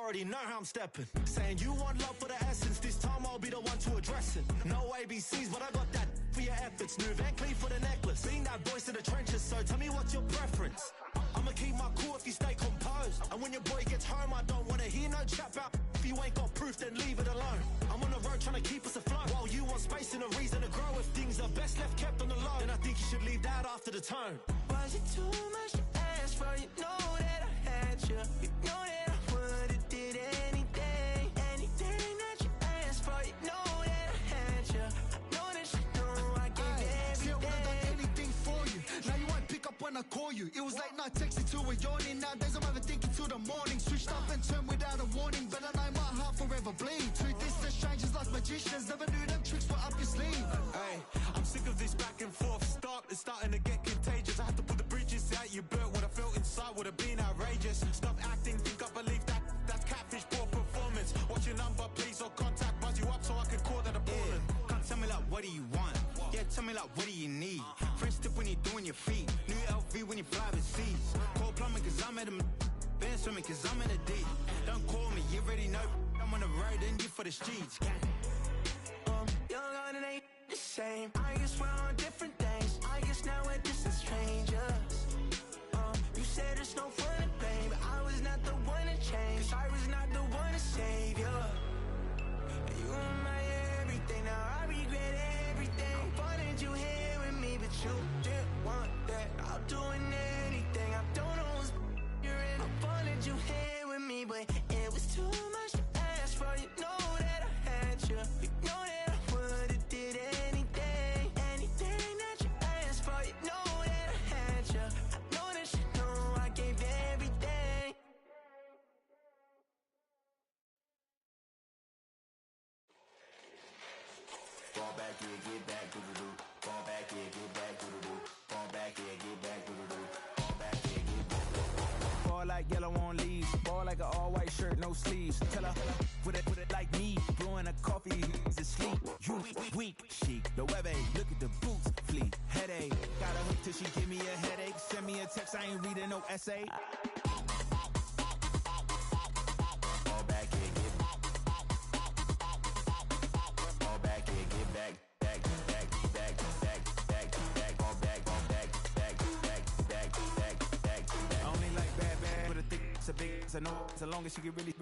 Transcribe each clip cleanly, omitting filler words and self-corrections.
already know how I'm stepping. Saying you want love for the essence, this time I'll be the one to address it. No ABCs, but I got that for your efforts. New Van Cleef for the necklace. Being that voice in the trenches, so tell me what's your preference. I'ma keep my cool if you stay composed. And when your boy gets home, I don't wanna hear no chat about. If you ain't got proof, then leave it alone. I'm on the road trying to keep us afloat. While you want space and a reason to grow. If things are best left kept on the low, then I think you should leave that after the tone. Was it too much to ask for? You know that I had you. You know that I would've did anything. Anything that you asked for. You know that I had you. I know that you know I gave everything. See, I would've done anything for you. Now you won't pick up when I call you. It was late night texting to a yawning. Nowadays I'm overthinking till the morning. Switched up and turned without a warning, but I know my heart forever bleed. Two distant strangers like magicians. Never knew them tricks were up your sleeve. Hey, I'm sick of this back and forth. It's starting to get contagious. I had to put the bridges out you built. What I felt inside would have been outrageous. Stop acting, think I believe that's catfish, poor performance. What's your number, please, or contact, buzz you up so I can call that a ballin'. Come tell me like, what do you want? Yeah, tell me like, what do you need? French tip when you're doing your feet. New LV when you fly overseas. Call plumbing cause I'm at a been swimming cause I'm in a deep. Don't call me, you already know. I'm on the road and you for the streets. Young and ain't the same. I guess we're on different things. I guess now we're distant strangers. You said it's no fun to blame, but I was not the one to change. 'Cause I was not the one to save you. You were my everything. Now I regret everything. I wanted you here with me, but you didn't want that. I'll do anything. I don't know what's you're in. I wanted you here with me, but it was too much to ask for. You know that I had you. You know that I would've did anything. Anything that you asked for. You know that I had you. I know that you know I gave everything. Fall back here, get back, doo-doo-doo. Fall back here, get back, doo-doo-doo. Fall back here, get back, doo-doo-doo. Fall back here, get back. Ball like yellow on leaves. Ball like an all-white shirt, no sleeves. Tell her, put it like me. Blowing a coffee, he's asleep. You weak, chic. The web look at the boots, fleet. Headache, got a hook till she give me a headache. Send me a text, I ain't reading no essay. Fall back here, get back. Fall back here, get back. Back, back, back, back, back, back. Fall back, back, back, back, back, back, back. I only like bad, but a thick, it's a big, it's a no. So long as she get really.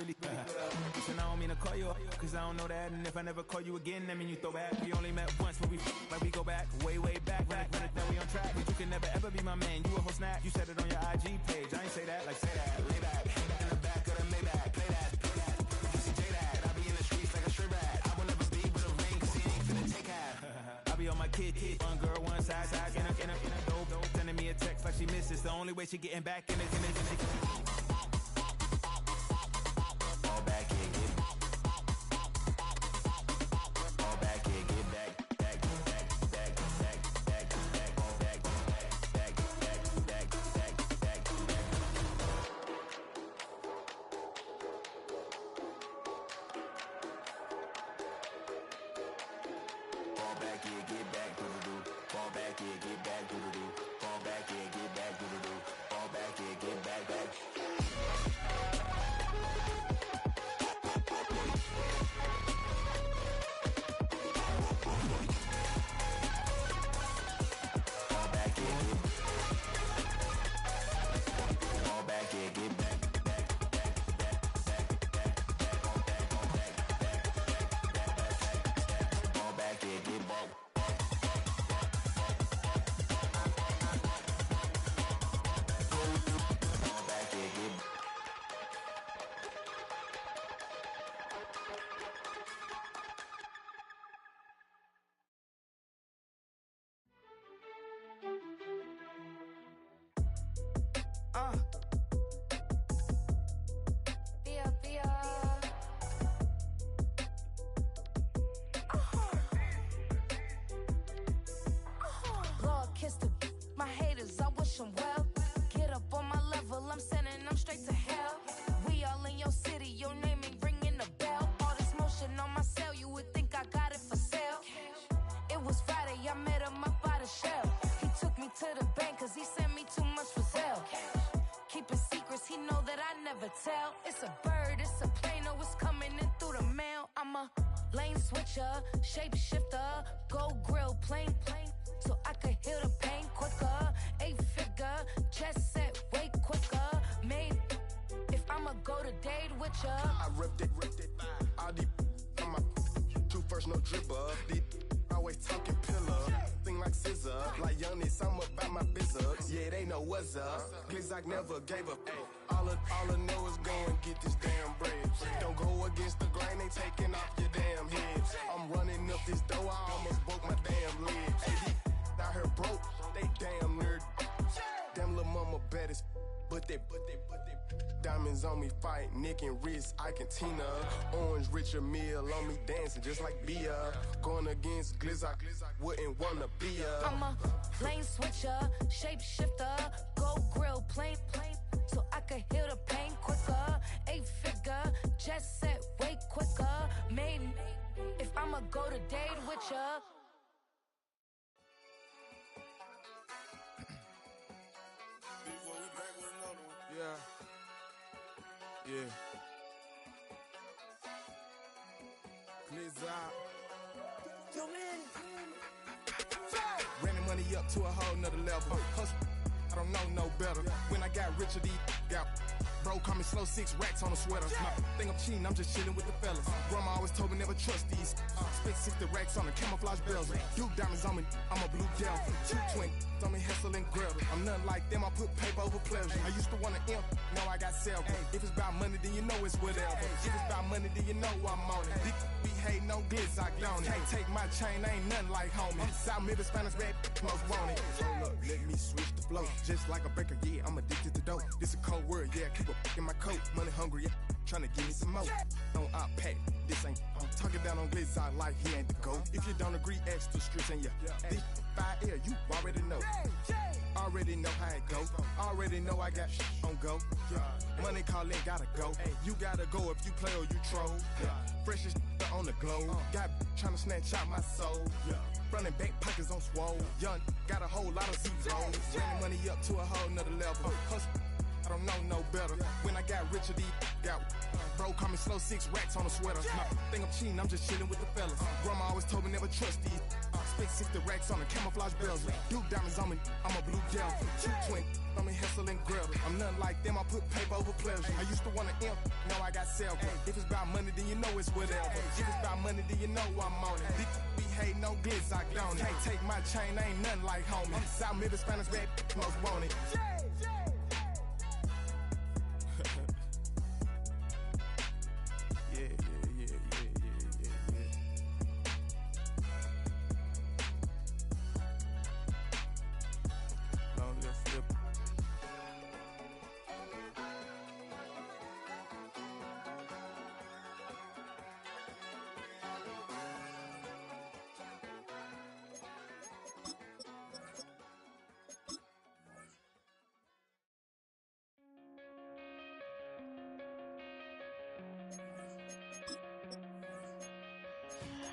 Listen, I don't mean to call you up, cause I don't know that. And if I never call you again, that mean you throw back. We only met once, but we like we go back, way back. When it then we on track, but you can never ever be my man. You a whole snap, you said it on your IG page. I ain't say that, like say that. Lay back, in the back of the Maybach. Play that. You see J that, I be in the streets like a stray rat. I will never be with a ring, cause he ain't finna take half. I be on my kid, one girl, one side, in a dope, sending me a text like she misses. The only way she getting back in it. Fall back here, get back. Fall back here, get back. Back, back, back, back, back, back. Fall back, back, back, back, back, back, back. Fall back here, get back, doo-doo-doo. Fall back here, get back, doo-doo-doo. Fall back here, get back, doo-doo-doo. Fall back here, get back, back. Fall back here, get back, back, back, back, back, back, back. Fall back, back, back, back, back, back, back. Fall back here, get back. Fall back here, get back. Lord, kiss the my haters, I wish them well. Get up on my level, I'm sending them straight to hell. We all in your city, your name ain't ringing the bell. All this motion on my cell, you would think I got it for sale. It was Friday, I met him up by the shell. He took me to the bank, cause he sent me too much for sale. Keeping secrets, he know that I never tell. It's a bird, it's a a plane, oh, it's coming in through the mail. I'm a lane switcher, shape shifter, go grill, plain, so I could heal the pain quicker. 8-figure, chest set way quicker. Made if I'ma go to date with ya. I ripped it. All these on my true first, no dribble. These always talking pillar. Thing like scissor. Like youngest, I'm about my business. Yeah, they know what's up. Glizzock never gave up. All I know is go and get this damn bread. Don't go against the grain, they taking off your damn head. I'm running up this door, I almost broke my damn leg. Hey, these out here broke, they damn nerd. Damn little mama bad as but they diamonds on me fight, neck and wrist, I can Tina. Orange Richard Mill on me dancing just like Bia. Going against Glizzock, wouldn't wanna be a. I'm a lane switcher, shape shifter, go grill, plain, so I could heal the pain quicker. 8-figure, chest set way quicker. Maiden, if I'ma go to date with ya. Yeah. Glizzock. Ran the money up to a whole nother level. Hustle, I don't know no better. When I got richer, these got bro, call me slow 6 racks on a sweater. Think I'm cheating, I'm just chilling with the fellas. Grandma always told me never trust these. Spit 60 racks on the camouflage bells. Duke diamonds on me, I'm a blue devil. 220 on me, Hessel and Gretel. I'm nothing like them, I put paper over pleasure. I used to wanna imp, now I got several. If it's about money, then you know it's whatever. If it's about money, then you know I'm on it. Be hating on Glizzock, don't it? Hey, take my chain, ain't nothing like homie. South Middle Spanish red, most want it. Hold up, let me switch the flow. Just like a baker, yeah, I'm addicted to dope. This a cold word, yeah, keep a in my coat. Money hungry, yeah, tryna give me some more. Don't pack, this ain't talking down on Glizzock like he ain't the GOAT. If you don't agree, ask the streets and this 5L, you already know. Already know how it go. Already know I got on go. Money calling, gotta go. You gotta go if you play or you troll. Freshest on the globe. Got tryna snatch out my soul. Running back pockets on swole. Young, got a whole lot of zeros. Running money up to a whole nother level. Hustle, I don't know no better. When I got richer, these got bro, call me slow 6 racks on a sweater. Think I'm cheating, I'm just chilling with the fellas. Grandma always told me never trust these. Spit 60 racks on the camouflage bells. Duke diamonds on me, I'm a blue devil. 220 on me, Hessel and Gretel. I'm nothing like them, I put paper over pleasure. I used to wanna imp, now I got several. If it's about money, then you know it's whatever. If it's about money, then you know I'm on it. Be hating no Glizzock, don't it? Can't take my chain, ain't nothing like homie. South Middle Spanish red, most want it.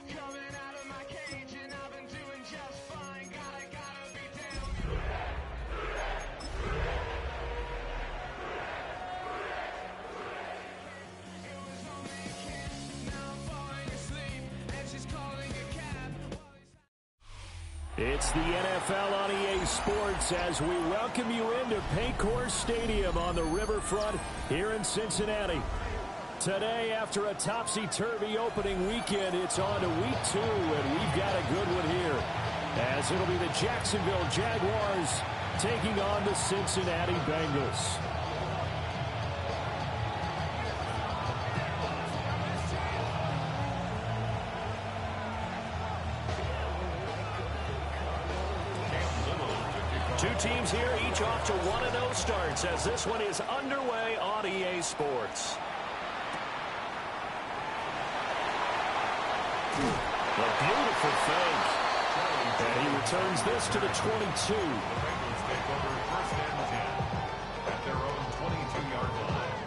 Coming out of my cage and I've been doing just fine. Gotta be down. It was only a kiss, now I'm falling asleep, and she's calling a cab. It's the NFL on EA Sports as we welcome you into Paycor Stadium on the riverfront here in Cincinnati. Today, after a topsy-turvy opening weekend, it's on to week 2, and we've got a good one here, as it'll be the Jacksonville Jaguars taking on the Cincinnati Bengals. Two teams here, each off to 1-0 starts, as this one is underway on EA Sports. A beautiful fake. And he returns this to the 22. The Bengals take over first and 10 at their own 22-yard line.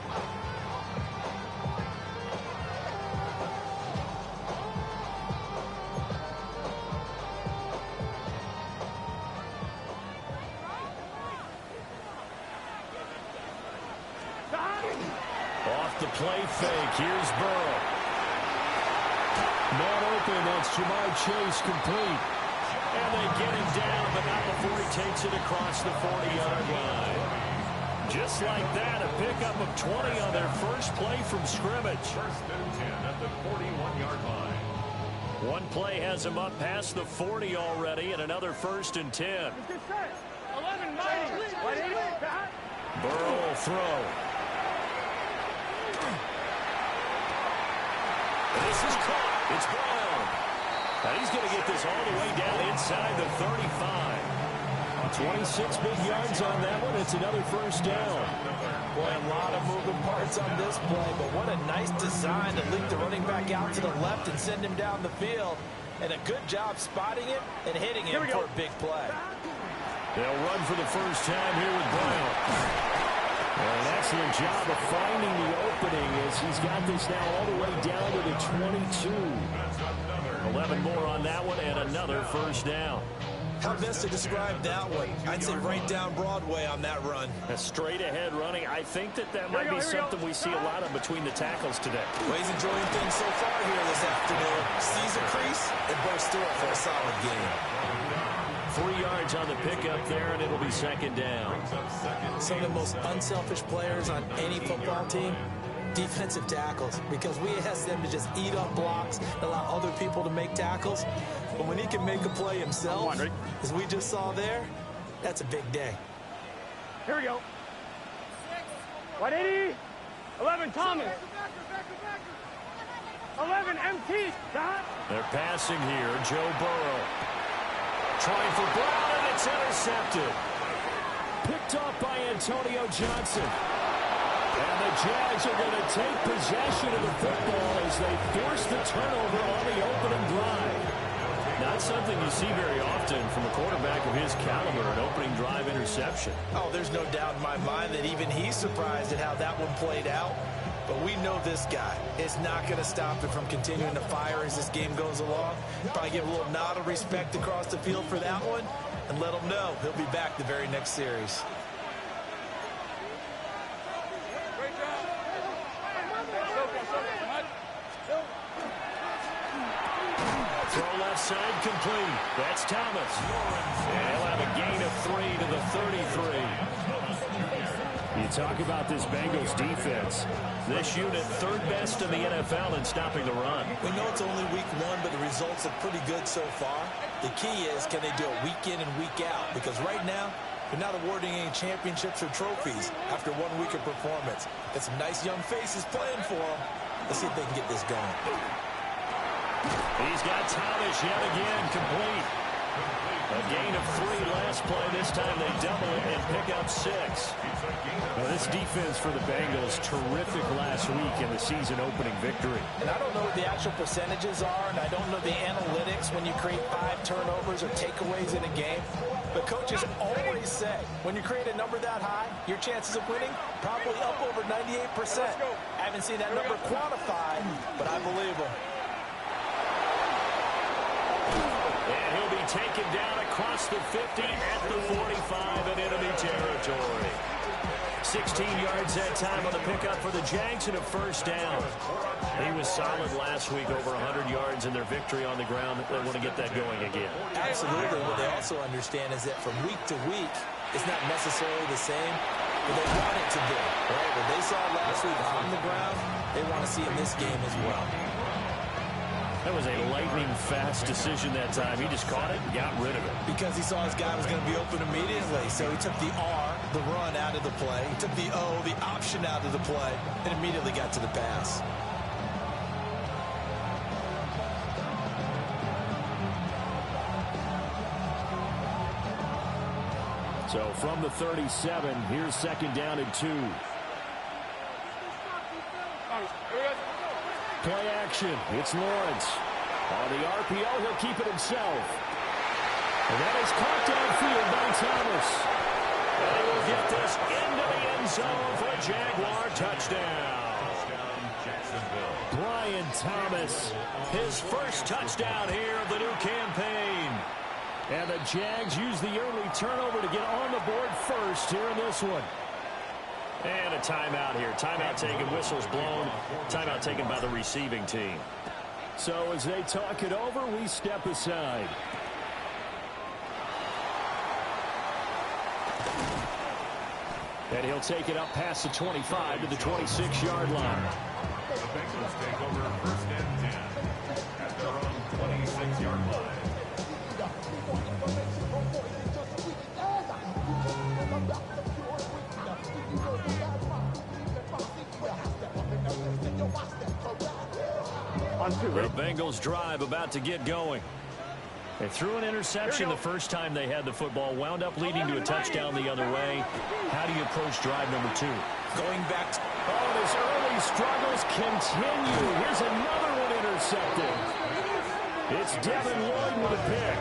Off the play fake. Here's Burrow. Man open. That's Jamar Chase complete. And they get him down, but not before he takes it across the 40-yard line. Just like that, a pickup of 20 on their first play from scrimmage. First and 10 at the 41-yard line. One play has him up past the 40 already, and another first and 10. 11, Burrow will throw. This is caught. It's Brown. And he's going to get this all the way down inside the 35. 26 big yards on that one. It's another first down. Boy, a lot of moving parts on this play, but what a nice design to leak the running back out to the left and send him down the field. And a good job spotting it and hitting him for a big play. They'll run for the first time here with Brown. An excellent job of finding the opening as he's got this now all the way down to the 22. 11 more on that one and another first down. How best to describe that one? I'd say right down Broadway on that run. A straight-ahead running. I think that might be something we see a lot of between the tackles today. Well, he's enjoying things so far here this afternoon. Sees a crease and bursts through it for a solid game. 3 yards on the pickup there, and it'll be second down. Some of the most unselfish players on any football team, defensive tackles, because we ask them to just eat up blocks, allow other people to make tackles. But when he can make a play himself, as we just saw there, that's a big day. Here we go. 180. 11, Thomas. 11, MT. They're passing here. Joe Burrow. Trying for Brown, and it's intercepted. Picked off by Antonio Johnson. And the Jags are going to take possession of the football as they force the turnover on the opening drive. Not something you see very often from a quarterback of his caliber, an opening drive interception. Oh, there's no doubt in my mind that even he's surprised at how that one played out. But we know this guy is not going to stop him from continuing to fire as this game goes along. Probably give a little nod of respect across the field for that one and let him know he'll be back the very next series. Throw left side complete. That's Thomas. And he'll have a gain of 3 to the 33. You talk about this Bengals defense. This unit third best in the NFL in stopping the run. We know it's only week 1, but the results look pretty good so far. The key is, can they do it week in and week out? Because right now, they're not awarding any championships or trophies after 1 week of performance. Got some nice young faces playing for them. Let's see if they can get this going. He's got Thomas yet again complete. A gain of 3 last play. This time they double it and pick up 6. Now this defense for the Bengals, terrific last week in the season opening victory. And I don't know what the actual percentages are, and I don't know the analytics when you create 5 turnovers or takeaways in a game. But coaches always say, when you create a number that high, your chances of winning probably up over 98%. I haven't seen that number quantified, but I believe them. And he'll be taken down across the 50 at the 45 in enemy territory. 16 yards that time on the pickup for the Jags and a first down. He was solid last week, over 100 yards in their victory on the ground. They want to get that going again. Absolutely. What they also understand is that from week to week, it's not necessarily the same, but they want it to be. Right? What they saw last week on the ground, they want to see in this game as well. That was a lightning-fast decision that time. He just caught it and got rid of it. Because he saw his guy was going to be open immediately. So he took the R, the run, out of the play. He took the O, the option, out of the play, and immediately got to the pass. So from the 37, here's second down and 2. Play action. It's Lawrence. On the RPO, he'll keep it himself. And that is caught downfield by Thomas. And he will get this into the end zone for a Jaguar touchdown. Brian Thomas, his first touchdown here of the new campaign. And the Jags use the early turnover to get on the board first here in this one. And a timeout here. Timeout taken, whistles blown. Timeout taken by the receiving team. So as they talk it over, we step aside. And he'll take it up past the 25 to the 26-yard line. The Bengals take over first and 10 at their own 26-yard line. The Bengals drive about to get going. They threw an interception the first time they had the football, wound up leading to a touchdown the other way. How do you approach drive number 2? Going back to... Oh, his early struggles continue. Here's another one intercepted. It's Devin Lloyd with a pick.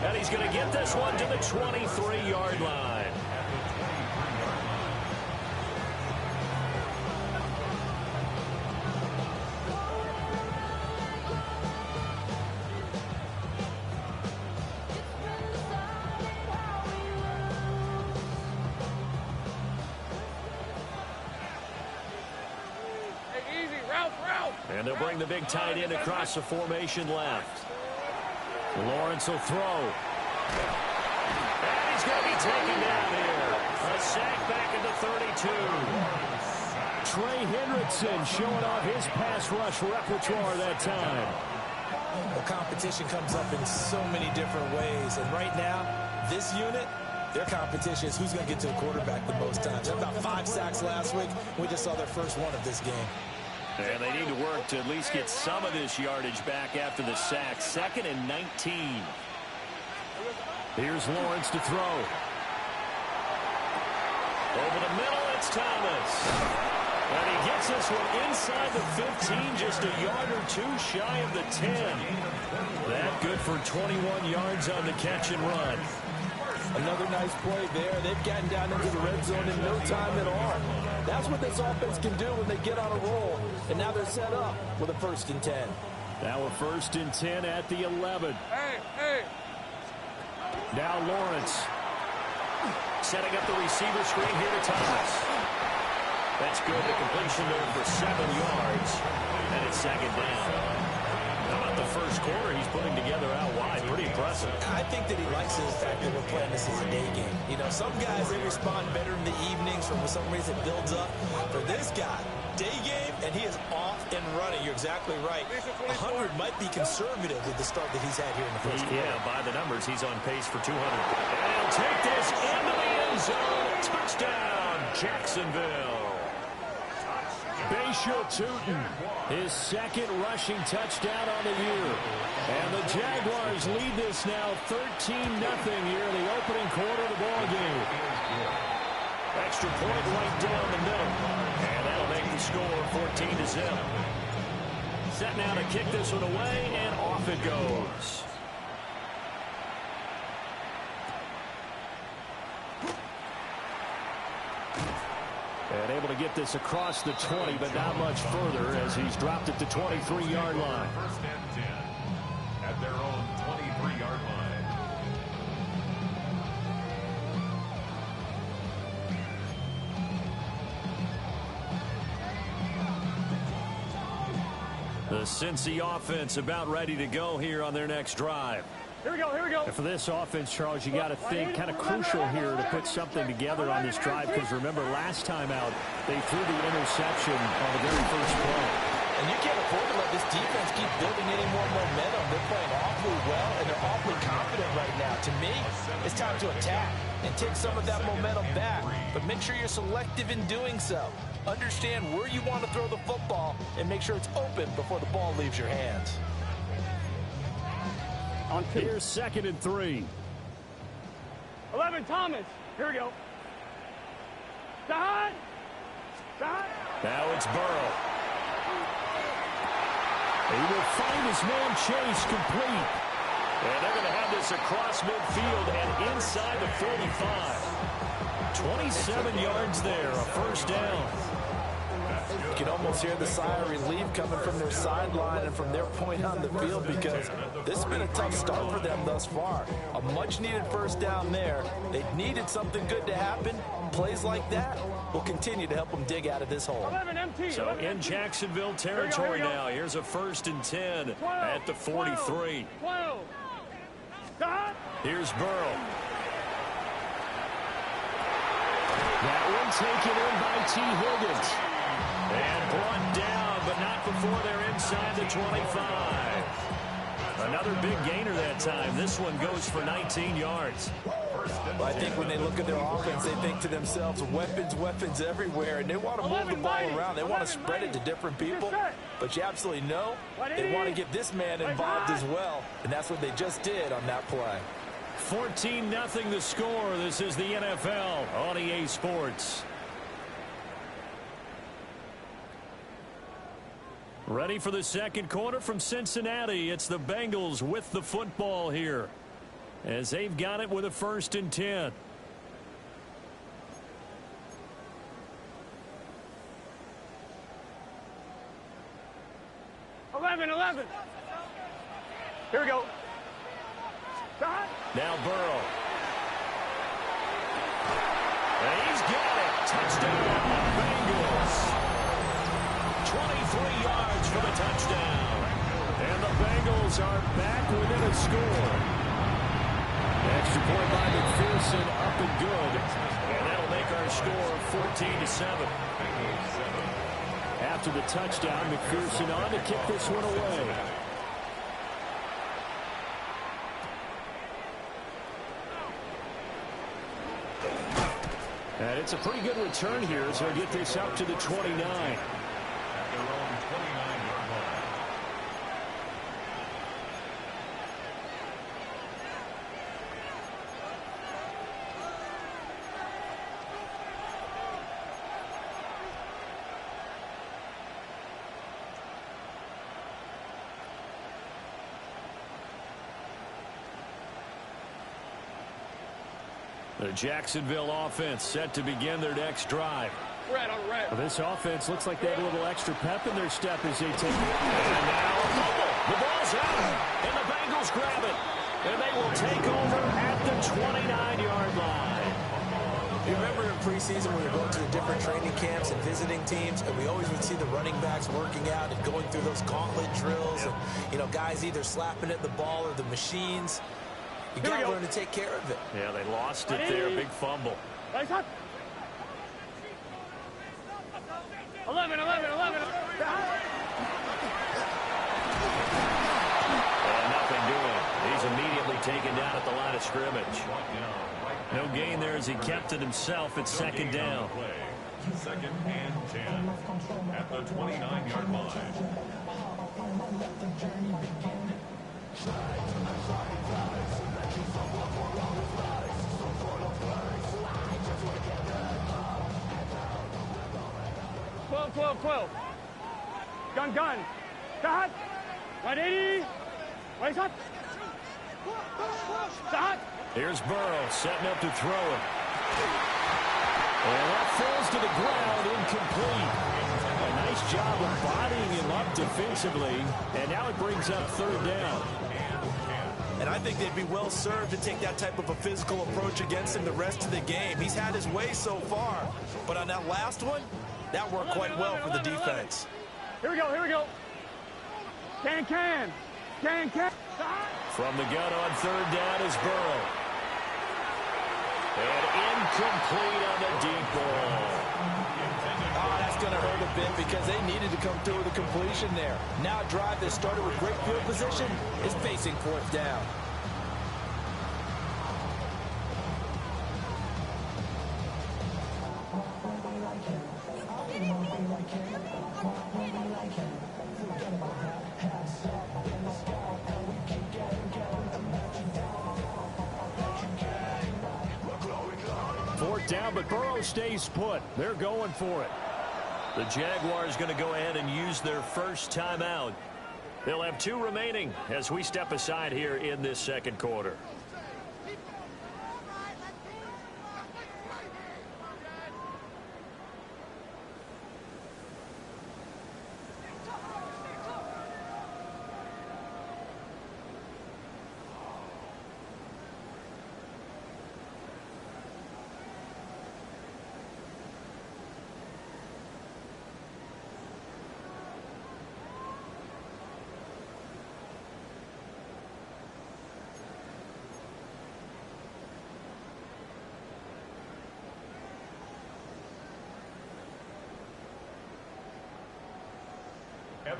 And he's going to get this one to the 23-yard line. And they'll bring the big tight end across the formation left. Lawrence will throw. And he's going to be taken down here. A sack back at the 32. Trey Hendrickson showing off his pass rush repertoire that time. The competition comes up in so many different ways. And right now, this unit, their competition is who's going to get to the quarterback the most times. They had about 5 sacks last week. We just saw their first one of this game. And they need to work to at least get some of this yardage back after the sack. 2nd and 19. Here's Lawrence to throw. Over the middle, it's Thomas. And he gets this one inside the 15, just a yard or 2 shy of the 10. That good for 21 yards on the catch and run. Another nice play there. They've gotten down into the red zone in no time at all. That's what this offense can do when they get on a roll. And now they're set up with a 1st and 10. Now a 1st and 10 at the 11. Hey. Now Lawrence setting up the receiver screen here to Thomas. That's good. The completion there for 7 yards. And it's 2nd down. How about the first quarter he's putting together out wide? Pretty impressive. I think that he likes the fact that we're playing this as a day game. You know, some guys, they respond better in the evenings. For some reason, it builds up. For this guy, day game, and he is off and running. You're exactly right. 100 might be conservative with the start that he's had here in the first quarter. Yeah, by the numbers, he's on pace for 200. And he'll take this into the end zone. Touchdown, Jacksonville. Bayshore Tootin, his 2nd rushing touchdown on the year. And the Jaguars lead this now 13-0 here in the opening quarter of the ball game. Extra point right down the middle. And that'll make the score 14-0. Set now to kick this one away, and off it goes. And able to get this across the 20, but not much further as he's dropped at the 23-yard line. 1st and 10 at their own 23-yard line. The Cincy offense about ready to go here on their next drive. Here we go. And for this offense, Charles, you got to think kind of crucial here to put something together on this drive, because remember, last time out, they threw the interception on the very first play. And you can't afford to let this defense keep building any more momentum. They're playing awfully well, and they're awfully confident right now. To me, it's time to attack and take some of that momentum back. But make sure you're selective in doing so. Understand where you want to throw the football, and make sure it's open before the ball leaves your hands. Here's 2nd and 3. 11, Thomas. Here we go. Side. Now it's Burrow. He will find his man Chase complete. And they're going to have this across midfield and inside the 45. 27 yards there, a 1st down. You can almost hear the sigh of relief coming from their sideline and from their point on the field, because this has been a tough start for them thus far. A much-needed first down there. They needed something good to happen. Plays like that will continue to help them dig out of this hole. So in Jacksonville territory now. Here's a 1st and 10 at the 43. Here's Burrow. That one taken in by T. Higgins. And brought down, but not before they're inside the 25. Another big gainer that time. This one goes for 19 yards. Well, I think when they look at their offense, they think to themselves, weapons, weapons everywhere, and they want to move the ball around. They want to spread it to different people, but you absolutely know they want to get this man involved as well, and that's what they just did on that play. 14-0 the score. This is the NFL on EA Sports. Ready for the second quarter from Cincinnati. It's the Bengals with the football here, as they've got it with a 1st and 10. Eleven. Here we go. Now Burrow. And he's got it. Touchdown, Bengals. 23 yards for the touchdown. And the Bengals are back within a score. Extra point by McPherson, up and good. And that'll make our score 14-7. After the touchdown, McPherson on to kick this one away. And it's a pretty good return here, so he'll get this up to the 29. At their own 29-yard line. The Jacksonville offense set to begin their next drive. Red on red. Well, this offense looks like they have a little extra pep in their step as they take it. And now a fumble. The ball's out. And the Bengals grab it. And they will take over at the 29-yard line. You remember in preseason when we were going to the different training camps and visiting teams, and we always would see the running backs working out and going through those gauntlet drills, and, you know, guys either slapping at the ball or the machines. You got to learn to take care of it. Yeah, they lost it there. Big fumble. 11. And nothing doing. He's immediately taken down at the line of scrimmage. No gain there as he kept it himself at 2nd down. 2nd and 10 at the 29-yard line. Twelve. Gun. Start. 180. Right up. Start. Here's Burrow setting up to throw it. And that falls to the ground, incomplete. A nice job of bodying him up defensively. And now it brings up 3rd down. And I think they'd be well served to take that type of a physical approach against him the rest of the game. He's had his way so far. But on that last one, that worked quite well for the defense. Here we go. Can. From the gun on 3rd down is Burrow. And incomplete on the deep ball. Oh, that's going to hurt a bit because they needed to come through with a completion there. Now a drive that started with great field position is facing 4th down. Down, but Burrow stays put. They're going for it. The Jaguars going to go ahead and use their first timeout. They'll have 2 remaining as we step aside here in this second quarter.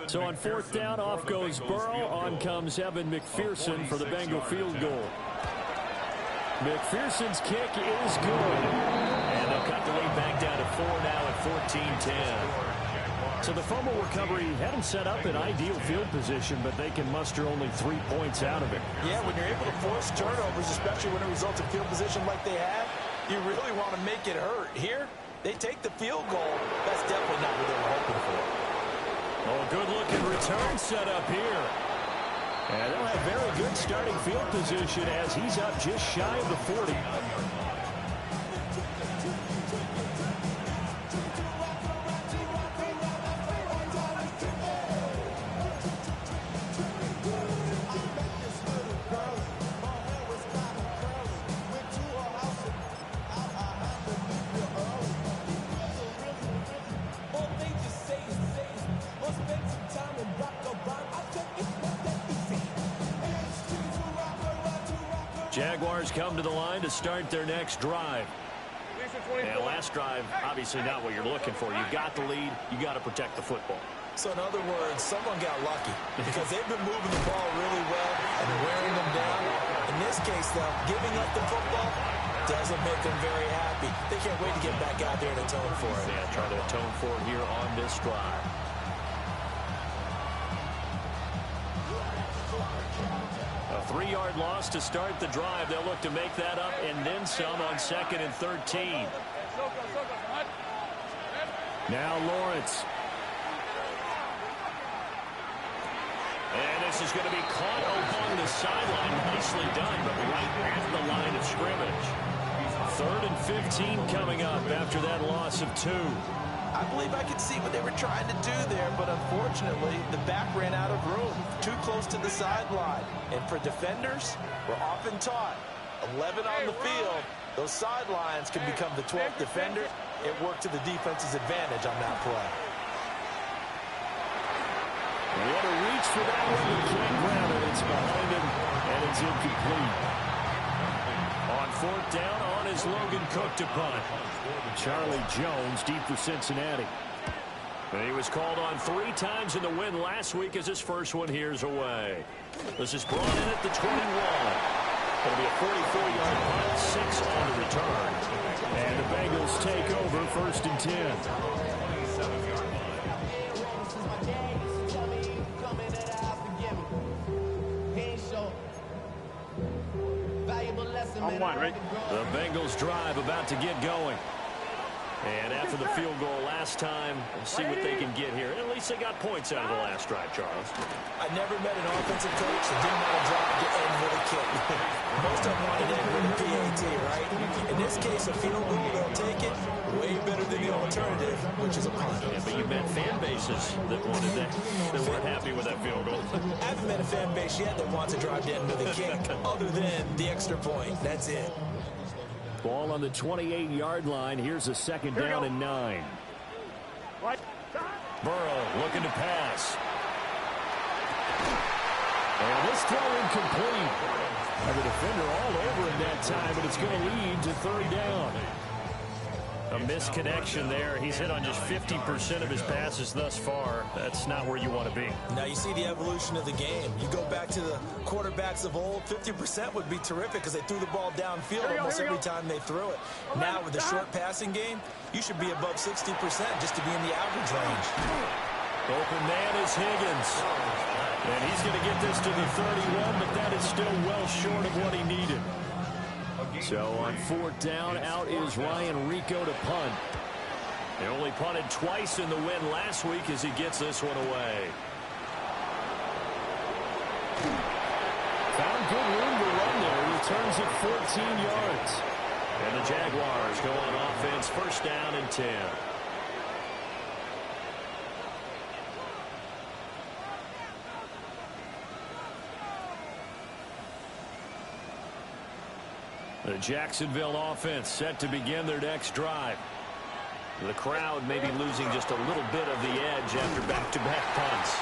So on fourth down, off goes Burrow. On comes Evan McPherson for the Bengal field goal. McPherson's kick is good. And they'll cut the lead back down to 4 now at 14-10. So the fumble recovery had them set up in ideal field position, but they can muster only 3 points out of it. Yeah, when you're able to force turnovers, especially when it results in field position like they had, you really want to make it hurt. Here, they take the field goal. That's definitely not what they were hoping for. Oh, good-looking return set up here. And they'll have very good starting field position as he's up just shy of the 40. Jaguars come to the line to start their next drive. And last drive, obviously not what you're looking for. You've got the lead. You got to protect the football. So in other words, someone got lucky because they've been moving the ball really well and wearing them down. In this case, though, giving up the football doesn't make them very happy. They can't wait to get back out there and atone for it. Yeah, try to atone for it here on this drive. A 3-yard loss to start the drive. They'll look to make that up and then some on 2nd and 13. Now Lawrence. And this is going to be caught along the sideline. Nicely done, but right at the line of scrimmage. 3rd and 15 coming up after that loss of 2. I believe I could see what they were trying to do there, but unfortunately, the back ran out of room, too close to the sideline. And for defenders, we're often taught, 11 on the field, those sidelines can become the 12th defender. It worked to the defense's advantage on that play. What a reach for that one. He can't grab it. It's behind him, and it's incomplete. On 4th down, on is Logan Cook to punt. Charlie Jones deep for Cincinnati. And he was called on 3 times in the win last week as his first one here's away. This is brought in at the 21. It'll be a 44-yard punt, 6 on the return. And the Bengals take over 1st and 10. On 1, right? The Bengals drive about to get going. And after the field goal last time, we'll see what they can get here. At least they got points out of the last drive, Charles. I never met an offensive coach that didn't want to drive to end with a kick. Most of them wanted to end with a PAT, right? In this case, a field goal, they'll take it. Way better than the alternative, which is a punt. Yeah, but you met fan bases that wanted that, that weren't happy with that field goal. I haven't met a fan base yet that wants to drive to end with a kick, other than the extra point. That's it. Ball on the 28-yard line. Here's a 2nd down and 9. Burrow looking to pass. And this throw incomplete. And the defender all over him that time, but it's going to lead to 3rd down. A misconnection there. He's hit on just 50% of his passes thus far. That's not where you want to be. Now you see the evolution of the game. You go back to the quarterbacks of old, 50% would be terrific because they threw the ball downfield almost every time they threw it. Now with the short passing game, you should be above 60% just to be in the average range. Open man is Higgins. And he's going to get this to the 31, but that is still well short of what he needed. So on 4th down, out is Ryan Rico to punt. He only punted twice in the win last week as he gets this one away. Found good room to run there. Returns it 14 yards. And the Jaguars go on offense, 1st down and 10. The Jacksonville offense set to begin their next drive. The crowd may be losing just a little bit of the edge after back-to-back punts.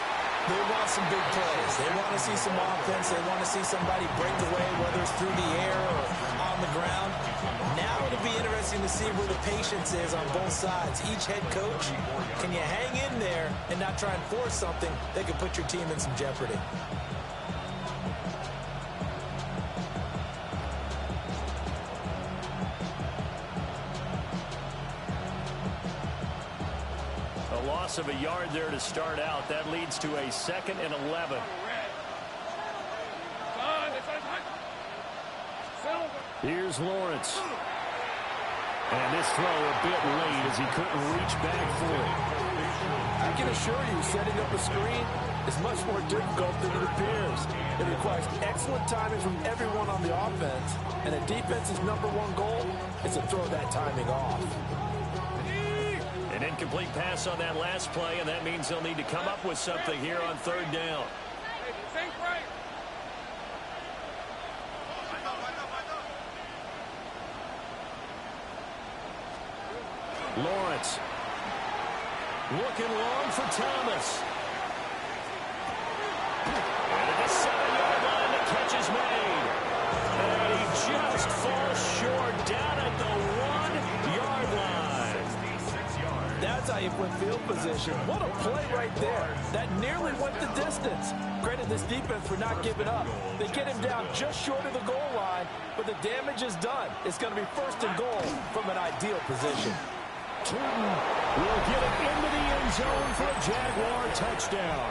They want some big plays. They want to see some offense. They want to see somebody break away, whether it's through the air or on the ground. Now it'll be interesting to see where the patience is on both sides. Each head coach, can you hang in there and not try and force something that could put your team in some jeopardy? Loss of a yard there to start out. That leads to a 2nd and 11. Here's Lawrence. And this throw a bit late as he couldn't reach back for it. I can assure you, setting up a screen is much more difficult than it appears. It requires excellent timing from everyone on the offense, and a defense's #1 goal is to throw that timing off. An incomplete pass on that last play, and that means they'll need to come up with something here on 3rd down. Lawrence looking long for Thomas. And at the 7-yard line, the catch is made. And he just falls short down at the 1-yard line. That's how you put field position. What a play right there. That nearly went the distance. Credit this defense for not giving up. They get him down just short of the goal line, but the damage is done. It's going to be 1st and goal from an ideal position. Turton will get it into the end zone for a Jaguar touchdown.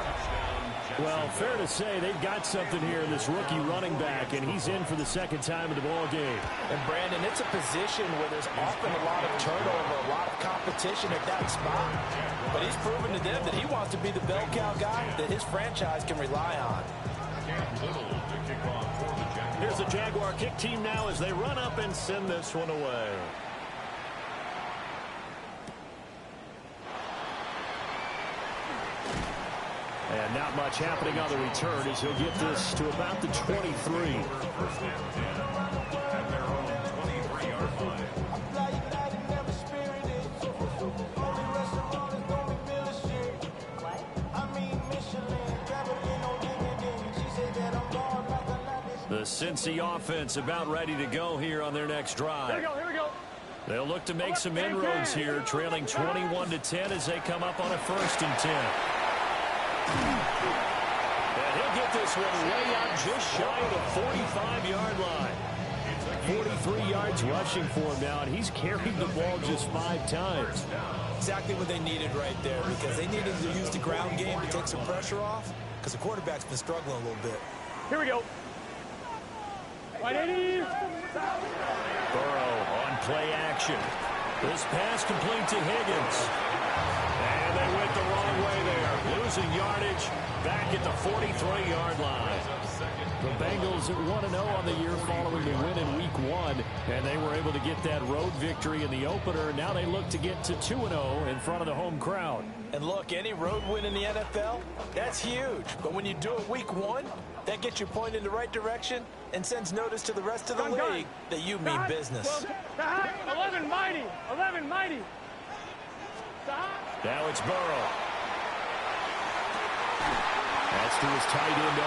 Well, fair to say they've got something here in this rookie running back, and he's in for the 2nd time in the ball game. And, Brandon, it's a position where there's often a lot of turnover, a lot of competition at that spot. But he's proven to them that he wants to be the bell cow guy that his franchise can rely on. Here's the Jaguar kick team now as they run up and send this one away. And not much happening on the return as he'll get this to about the 23. The Cincy offense about ready to go here on their next drive. Here we go. They'll look to make some inroads here, trailing 21-10 as they come up on a 1st and 10. And he'll get this one way out just shy of the 45-yard line. 43 yards rushing for him now, and he's carried the ball just 5 times. Exactly what they needed right there, because they needed to use the ground game to take some pressure off, because the quarterback's been struggling a little bit. Here we go. 180. Burrow on play action. This pass complete to Higgins. And they went the wrong way there. Losing yardage back at the 43-yard line. The Bengals at 1-0 on the year following the win in Week 1. And they were able to get that road victory in the opener. Now they look to get to 2-0 in front of the home crowd. And look, any road win in the NFL, that's huge. But when you do it Week 1, that gets you pointed in the right direction and sends notice to the rest of the league that you mean business. 11 mighty. Now it's Burrow. That's to his tight end, O.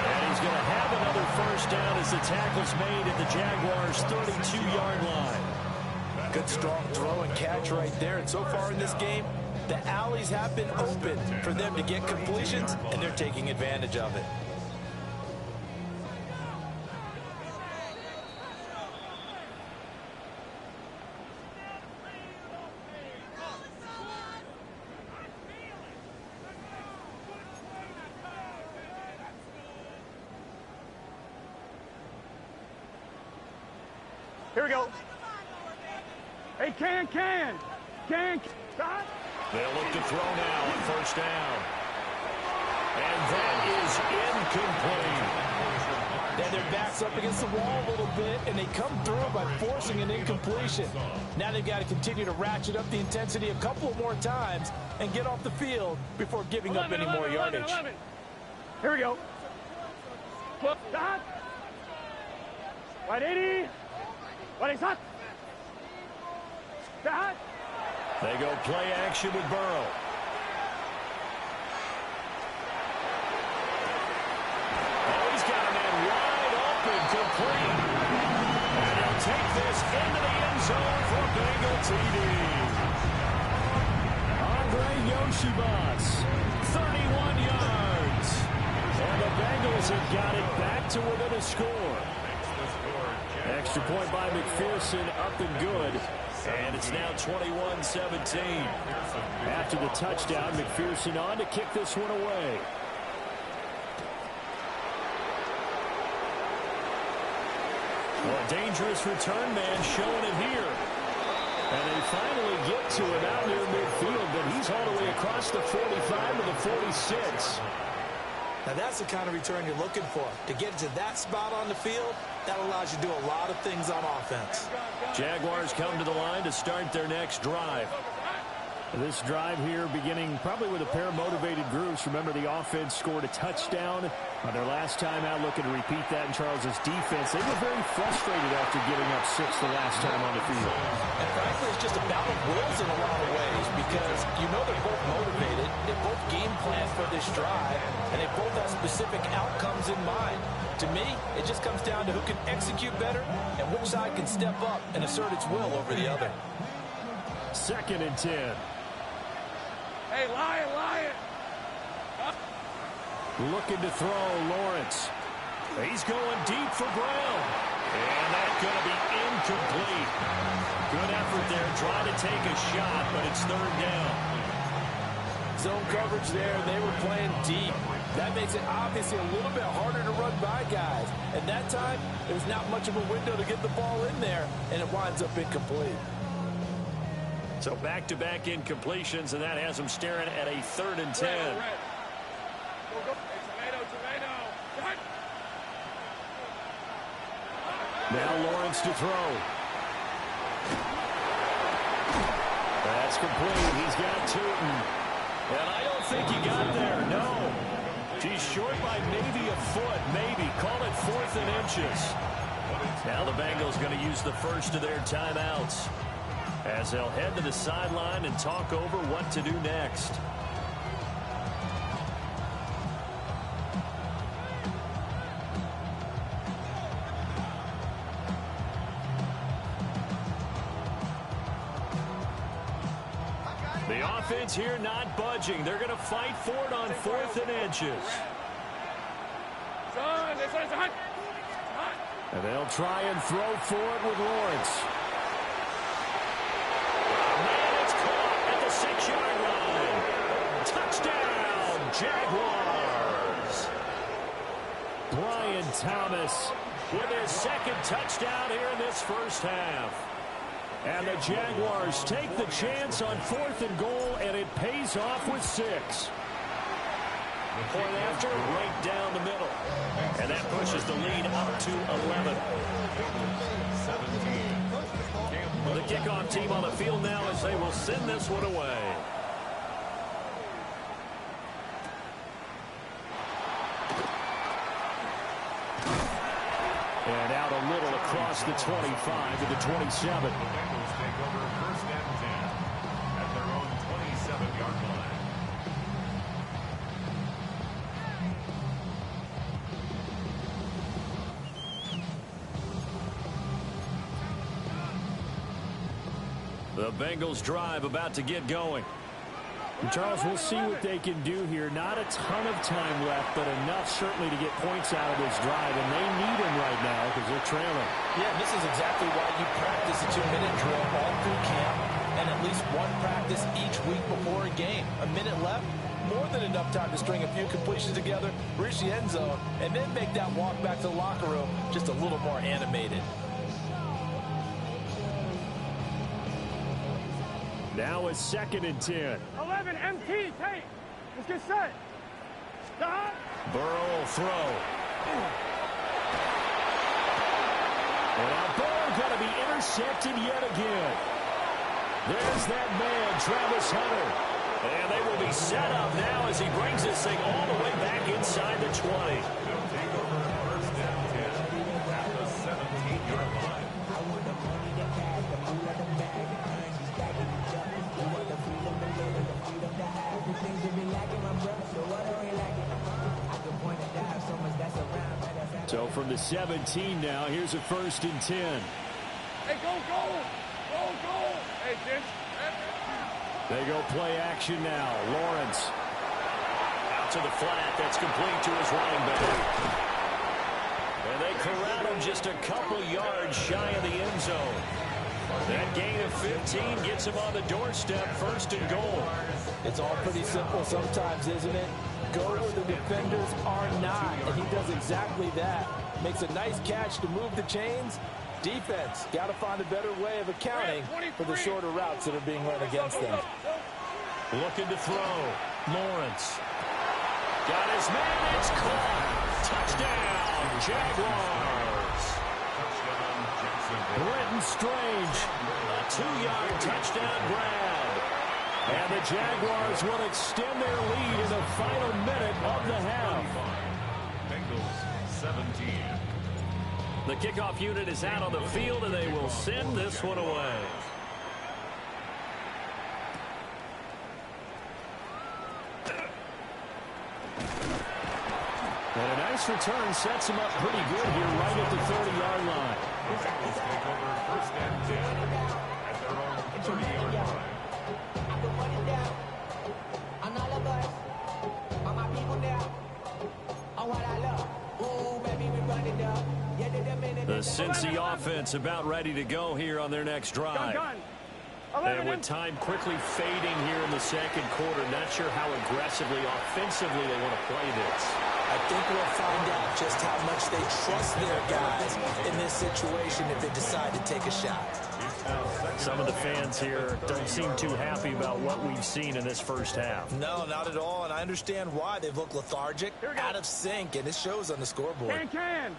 And he's going to have another 1st down as the tackle's made at the Jaguars' 32-yard line. Good strong throw and catch right there. And so far in this game, the alleys have been open for them to get completions, and they're taking advantage of it. Here we go. Hey, can. They'll look to throw now on 1st down. And that is incomplete. Then their back's up against the wall a little bit, and they come through by forcing an incompletion. Now they've got to continue to ratchet up the intensity a couple more times and get off the field before giving up any more yardage. 11. Here we go. Stop. 180. What is that? They go play action with Burrow. take this into the end zone for Bengal TD. Andre Yoshibas, 31 yards. And the Bengals have got it back to within a score. Extra point by McPherson, up and good. And it's now 21-17. After the touchdown, McPherson on to kick this one away. Well, a dangerous return man showing it here. And they finally get to him out near midfield, but he's all the way across the 45 to the 46. Now that's the kind of return you're looking for. To get to that spot on the field, that allows you to do a lot of things on offense. Jaguars come to the line to start their next drive. This drive here beginning probably with a pair of motivated groups. Remember, the offense scored a touchdown on their last time out, looking to repeat that in Charles's defense. They were very frustrated after giving up 6 the last time on the field. And frankly, it's just a battle of wills in a lot of ways because you know they're both motivated, they both game plan for this drive, and they both have specific outcomes in mind. To me, it just comes down to who can execute better and which side can step up and assert its will over the other. 2nd and 10. Hey, Lion! Looking to throw, Lawrence. He's going deep for Brown. And that's going to be incomplete. Good effort there, trying to take a shot, but it's 3rd down. Zone coverage there, they were playing deep. That makes it obviously a little bit harder to run by guys. At that time, there was not much of a window to get the ball in there, and it winds up incomplete. So back-to-back incompletions, and that has them staring at a 3rd and 10. Now Lawrence to throw. That's complete. He's got Tootin. And I don't think he got there. No. He's short by maybe a foot. Maybe. Call it 4th and inches. Now the Bengals going to use the first of their timeouts, as they'll head to the sideline and talk over what to do next. The offense here not budging. They're going to fight for it on 4th and inches. And they'll try and throw for it with Lawrence. Man, it's caught at the 6-yard line. Touchdown, Jaguars. Brian Thomas with his 2nd touchdown here in this first half. And the Jaguars take the chance on 4th and goal, and it pays off with 6. Point after, right down the middle. And that pushes the lead up to 11. The kickoff team on the field now as they will send this one away. And out a little across the 25 to the 27. Take over 1st and 10 at their own 27-yard line. The Bengals drive about to get going. And Charles, we'll see what they can do here. Not a ton of time left, but enough certainly to get points out of this drive, and they need them right now because they're trailing. Yeah, this is exactly why you practice a 2-minute drill all through camp and at least one practice each week before a game. A minute left, more than enough time to string a few completions together, reach the end zone, and then make that walk back to the locker room just a little more animated. Now it's 2nd and 10. 11 MT, take. Let's get set. Stop. Burrow will throw. And now Burrow got to be intercepted yet again. There's that man, Travis Hunter. And they will be set up now as he brings this thing all the way back inside the 20. They'll take over 1st and 10 at the 17-yard line. So from the 17 now, here's a 1st and 10. Hey, go, go! Go, go! Hey, Vince. They go play action now. Lawrence. Out to the flat. That's complete to his running back. And they corral him just a couple yards shy of the end zone. That gain of 15 gets him on the doorstep, 1st and goal. It's all pretty simple sometimes, isn't it? Go where the defenders are not, and he does exactly that. Makes a nice catch to move the chains. Defense, got to find a better way of accounting for the shorter routes that are being run against them. Looking to throw. Lawrence. Got his man. It's caught. Touchdown, Jaguars. Brenton Strange. A 2-yard touchdown grab. And the Jaguars will extend their lead in the final minute of the half. Bengals 17. The kickoff unit is out on the field, and they will send this one away. And a nice return sets him up pretty good here right at the 30-yard line. Bengals take over 1st and 10 at their own 30-yard line. The Cincy offense about ready to go here on their next drive. And with time quickly fading here in the 2nd quarter, not sure how aggressively, offensively they want to play this. I think we'll find out just how much they trust their guys in this situation if they decide to take a shot. Some of the fans here don't seem too happy about what we've seen in this first half. No, not at all, and I understand why. They've looked lethargic, out of sync, and it shows on the scoreboard. Can.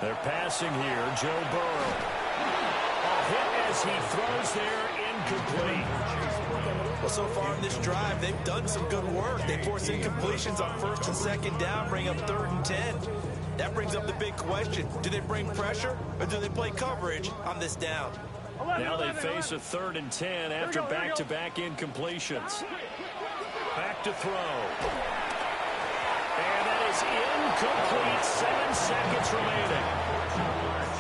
They're passing here. Joe Burrow. A hit as he throws there, incomplete. Well, so far in this drive, they've done some good work. They force incompletions on 1st and 2nd down, bring up 3rd and 10. That brings up the big question. Do they bring pressure, or do they play coverage on this down? Now they face a 3rd and 10 after back-to-back incompletions. Back to throw. And that is incomplete. 7 seconds remaining.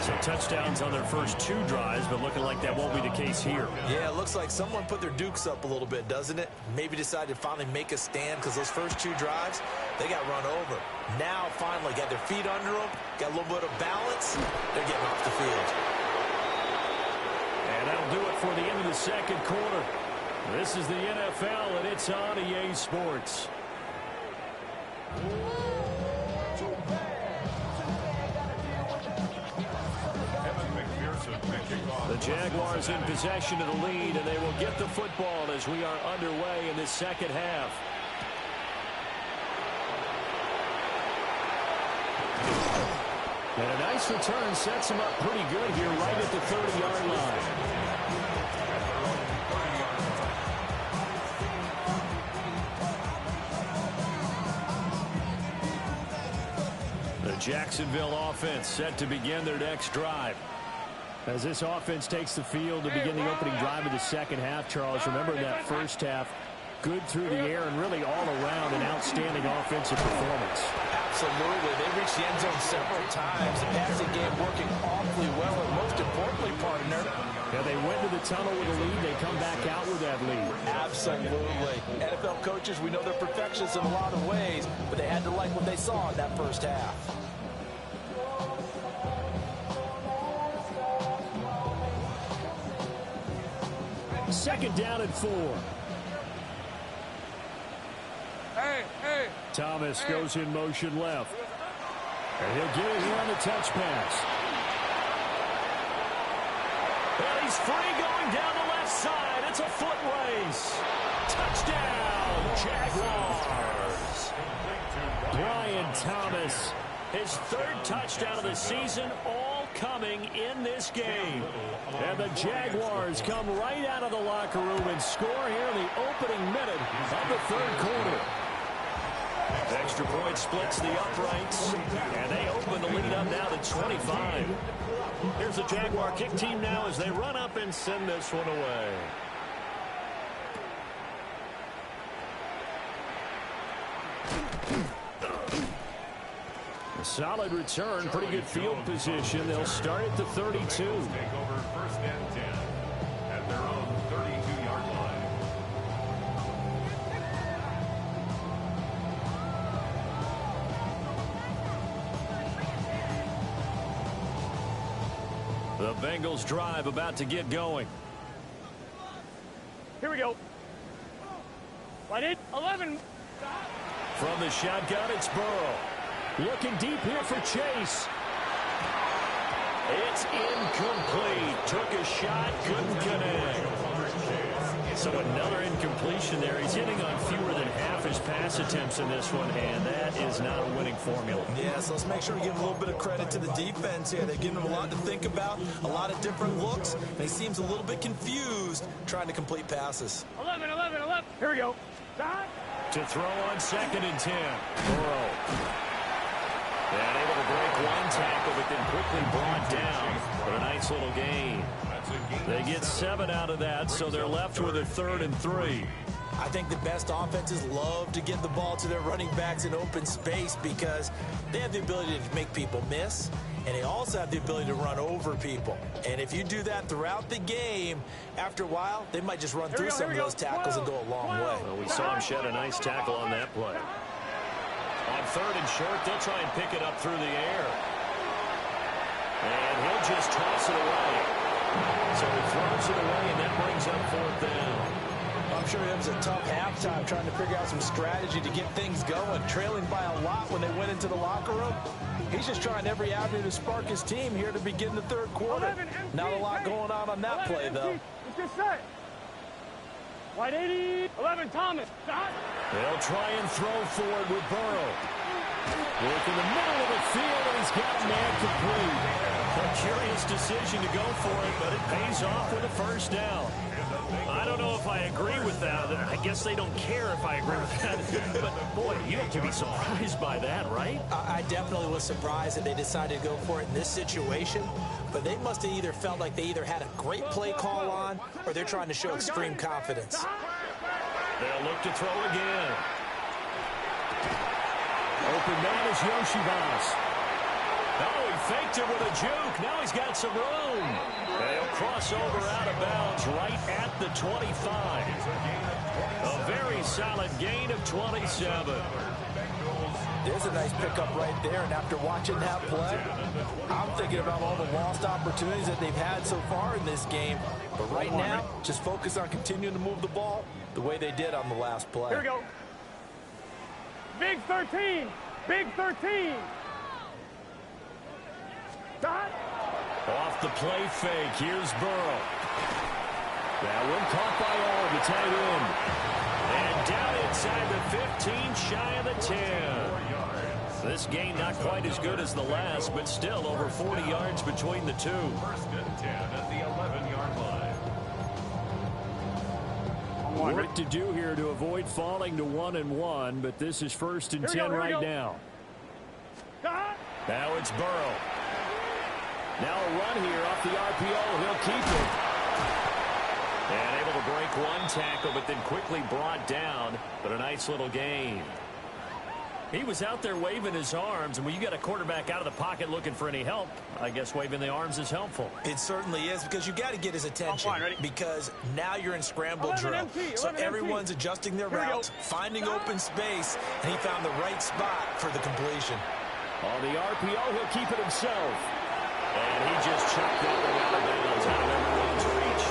So touchdowns on their first 2 drives, but looking like that won't be the case here. Yeah, it looks like someone put their dukes up a little bit, doesn't it? Maybe decided to finally make a stand because those first 2 drives, they got run over. Now, finally, got their feet under them, got a little bit of balance. They're getting off the field. And that'll do it for the end of the 2nd quarter. This is the NFL, and it's on EA Sports. The Jaguars in possession of the lead, and they will get the football as we are underway in this 2nd half. And a nice return sets him up pretty good here right at the 30-yard line. The Jacksonville offense set to begin their next drive. As this offense takes the field to begin the opening drive of the 2nd half, Charles, remember in that first half, good through the air and really all around an outstanding offensive performance. Absolutely. They reached the end zone several times. The passing game working awfully well, and most importantly, partner, yeah, they went to the tunnel with a lead. They come back out with that lead. Absolutely. NFL coaches, we know they're perfectionists in a lot of ways, but they had to like what they saw in that first half. Second down and 4. Hey. Thomas goes in motion left. And he'll get it here on the touch pass. And he's free going down the left side. It's a foot race. Touchdown, Jaguars. Brian Thomas, his 3rd touchdown of the season, all coming in this game. And the Jaguars come right out of the locker room and score here in the opening minute of the 3rd quarter. Extra point splits the uprights, and they open the lead up now to 25. Here's the Jaguar kick team now as they run up and send this one away. A solid return, pretty good field position. They'll start at the 32. Take over 1st and 10 at their own 32-yard line. The Bengals drive about to get going. Here we go. Light it. 11. From the shotgun, it's Burrow. Looking deep here for Chase. It's incomplete. Took a shot, couldn't connect. So another incompletion there. He's hitting on fewer than half his pass attempts in this one, and that is not a winning formula. Yeah, so let's make sure we give a little bit of credit to the defense here. They're giving him a lot to think about, a lot of different looks, and he seems a little bit confused trying to complete passes. 11. Here we go. To throw on 2nd and 10. Burrow. And able to break one tackle, but then quickly brought down. But a nice little gain. They get 7 out of that, so they're left with a 3rd and 3. I think the best offenses love to get the ball to their running backs in open space because they have the ability to make people miss, and they also have the ability to run over people. And if you do that throughout the game, after a while, they might just run through some of those tackles and go a long way. Well, we saw him shed a nice tackle on that play. On 3rd and short, they'll try and pick it up through the air. And he'll just toss it away. So he throws it away, and that brings up 4th down. I'm sure it was a tough halftime trying to figure out some strategy to get things going. Trailing by a lot when they went into the locker room. He's just trying every avenue to spark his team here to begin the 3rd quarter. Not a lot going on that play, though. It's just set. Wide 80. 11, Thomas. They'll try and throw forward with Burrow. Work in the middle of the field, and he's got a man complete. A curious decision to go for it, but it pays off with a 1st down. I don't know if I agree with that. I guess they don't care if I agree with that. But, boy, you have to be surprised by that, right? I definitely was surprised that they decided to go for it in this situation. But they must have either felt like they either had a great play call on or they're trying to show extreme confidence. They'll look to throw again. Open man is Yoshibas. Oh, he faked it with a juke. Now he's got some room. They'll cross over out of bounds right at the 25. A very solid gain of 27. There's a nice pickup right there, and after watching that play, I'm thinking about all the lost opportunities that they've had so far in this game. But right now, just focus on continuing to move the ball the way they did on the last play. Here we go. Big 13. Big 13. Dot. Off the play fake, here's Burrow. That one caught by Orr, the tight end. And down inside the 15, shy of the 10. This game not quite as good as the last, but still over 40 yards between the two. 1st and 10 at the 11-yard line. Work to do here to avoid falling to 1-1, but this is 1st and 10 right now. Now it's Burrow. Now a run here off the RPO. He'll keep it. And able to break one tackle, but then quickly brought down. But a nice little gain. He was out there waving his arms, and when you got a quarterback out of the pocket looking for any help, I guess waving the arms is helpful. It certainly is, because you got to get his attention, because now you're in scramble drill. So everyone's adjusting their routes, finding open space, and he found the right spot for the completion. On the RPO, he'll keep it himself. And he just chucked that one out of bounds, out of everyone's reach.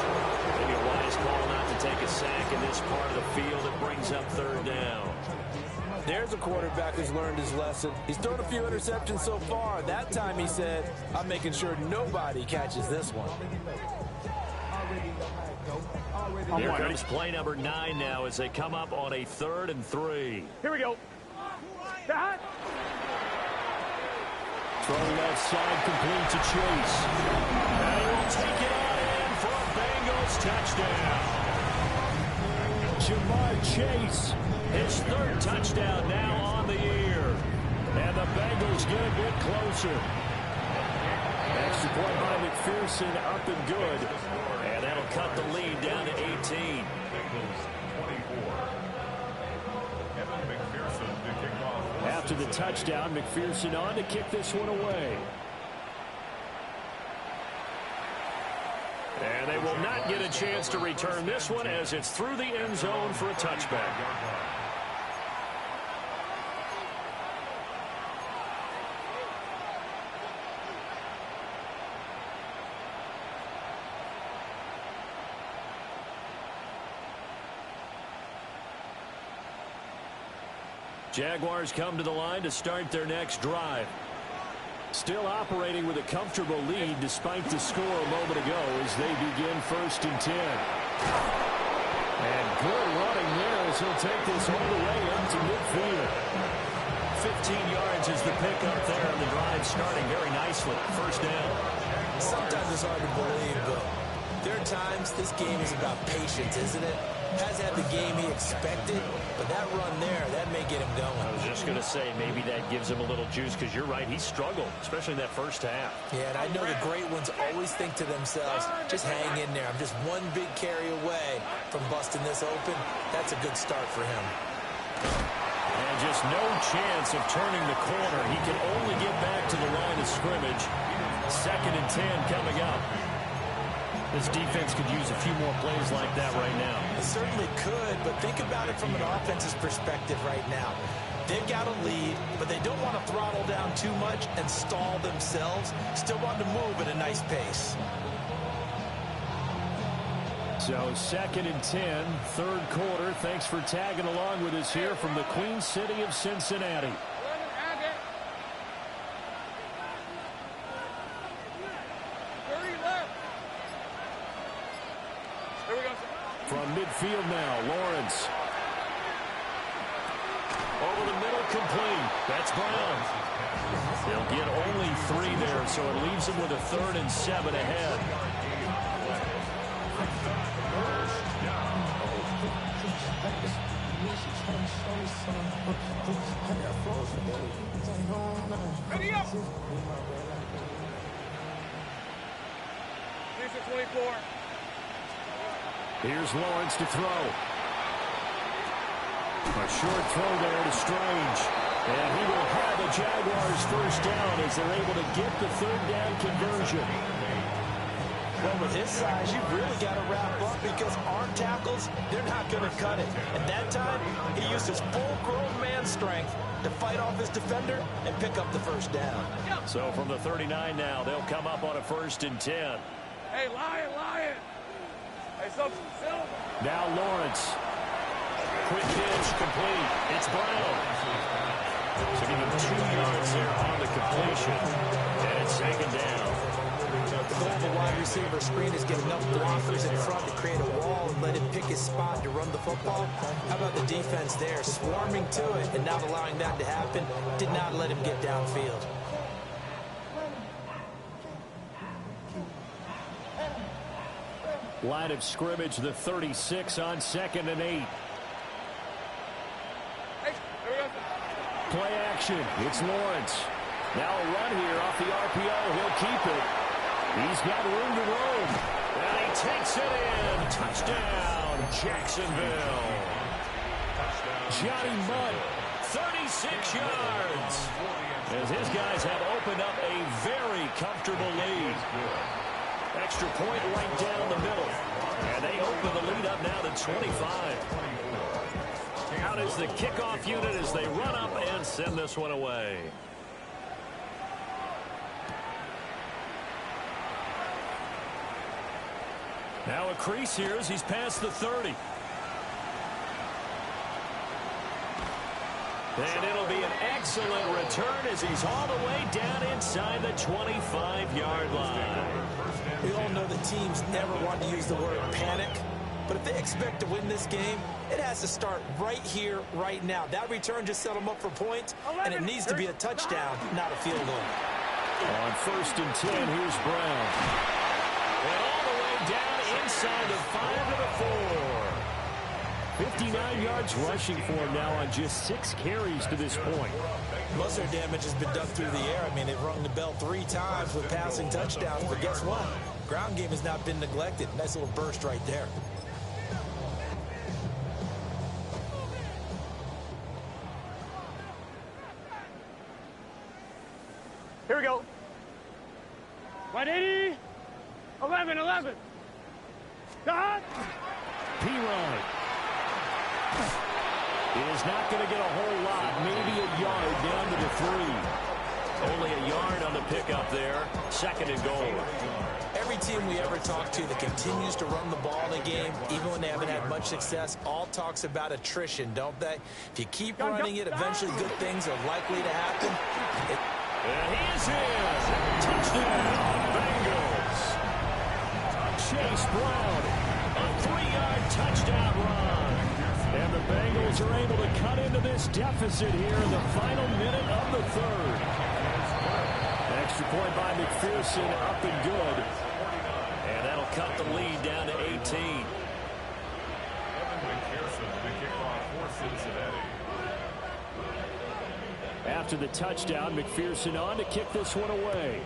Maybe a wise call not to take a sack in this part of the field. It brings up 3rd down. There's a quarterback who's learned his lesson. He's thrown a few interceptions so far. That time he said, I'm making sure nobody catches this one. Here comes play number 9 now as they come up on a 3rd and 3. Here we go. That. Throw left side complete to Chase. And he will take it on in for a Bengals touchdown. Jamar Chase, his 3rd touchdown now on the year. And the Bengals get a bit closer. Extra point by McPherson, up and good. And that'll cut the lead down to 18. Bengals 24. Evan McPherson to kick off. After the touchdown. McPherson on to kick this one away. And they will not get a chance to return this one as it's through the end zone for a touchback. Jaguars come to the line to start their next drive. Still operating with a comfortable lead despite the score a moment ago as they begin 1st and 10. And good running there as he'll take this all the way up to midfield. 15 yards is the pickup there, and the drive starting very nicely. First down. Sometimes it's hard to believe, but there are times this game is about patience, isn't it? Has had the game he expected, but that run there, that may get him going. I was just going to say, maybe that gives him a little juice, because you're right, he struggled, especially in that first half. Yeah, and I know the great ones always think to themselves, just hang in there. I'm just one big carry away from busting this open. That's a good start for him. And just no chance of turning the corner. He can only get back to the line of scrimmage. 2nd and 10 coming up. This defense could use a few more plays like that right now. It certainly could, but think about it from an offense's perspective right now. They've got a lead, but they don't want to throttle down too much and stall themselves. Still want to move at a nice pace. So 2nd and 10, 3rd quarter. Thanks for tagging along with us here from the Queen City of Cincinnati. From midfield now, Lawrence. Over the middle, complete. That's Brown. They'll get only 3 there, so it leaves them with a 3rd and 7 ahead. Ready up! 24. Here's Lawrence to throw. A short throw there to Strange. And he will have the Jaguars first down as they're able to get the 3rd down conversion. Well, with his size, you've really got to wrap up because arm tackles, they're not going to cut it. And that time, he used his full-grown man strength to fight off his defender and pick up the first down. So from the 39 now, they'll come up on a 1st and 10. Hey, Lion! Hey, now Lawrence. Quick pitch, complete. It's Brown. So give him 2 yards there on the completion. And it's 2nd down. The goal of a wide receiver screen is get enough blockers in front to create a wall and let him pick his spot to run the football. How about the defense there, swarming to it and not allowing that to happen? Did not let him get downfield. Line of scrimmage, the 36 on 2nd and 8. Play action. It's Lawrence. Now a run here off the RPO. He'll keep it. He's got room to roam. And he takes it in. Touchdown, Jacksonville. Johnny Mudd, 36 yards. As his guys have opened up a very comfortable lead. Extra point right down the middle. And they open the lead up now to 25. Out is the kickoff unit as they run up and send this one away. Now a crease here as he's past the 30. And it'll be an excellent return as he's all the way down inside the 25-yard line. We all know that teams never want to use the word panic, but if they expect to win this game, it has to start right here, right now. That return just set them up for points, and it needs to be a touchdown, not a field goal. On 1st and 10, here's Brown. And all the way down inside the 5 to the 4. 59 yards rushing for him now on just 6 carries to this point. Most of their damage has been done through the air. I mean, they've rung the bell 3 times with passing touchdowns, but guess what? Ground game has not been neglected. Nice little burst right there. Here we go. 180. 11. Stop. P-Ryan is not going to get a whole lot, maybe a yard down to the 3. Only a yard on the pickup there. 2nd and goal. Every team we ever talk to that continues to run the ball in a game, even when they haven't had much success, all talks about attrition, don't they? If you keep running it, eventually good things are likely to happen. And he is in. Touchdown, Bengals. Chase Brown, a 3-yard touchdown run. And the Bengals are able to cut into this deficit here in the final minute of the 3rd. Extra point by McPherson, up and good. And that'll cut the lead down to 18. McPherson, the kickoff for Cincinnati. After the touchdown, McPherson on to kick this one away.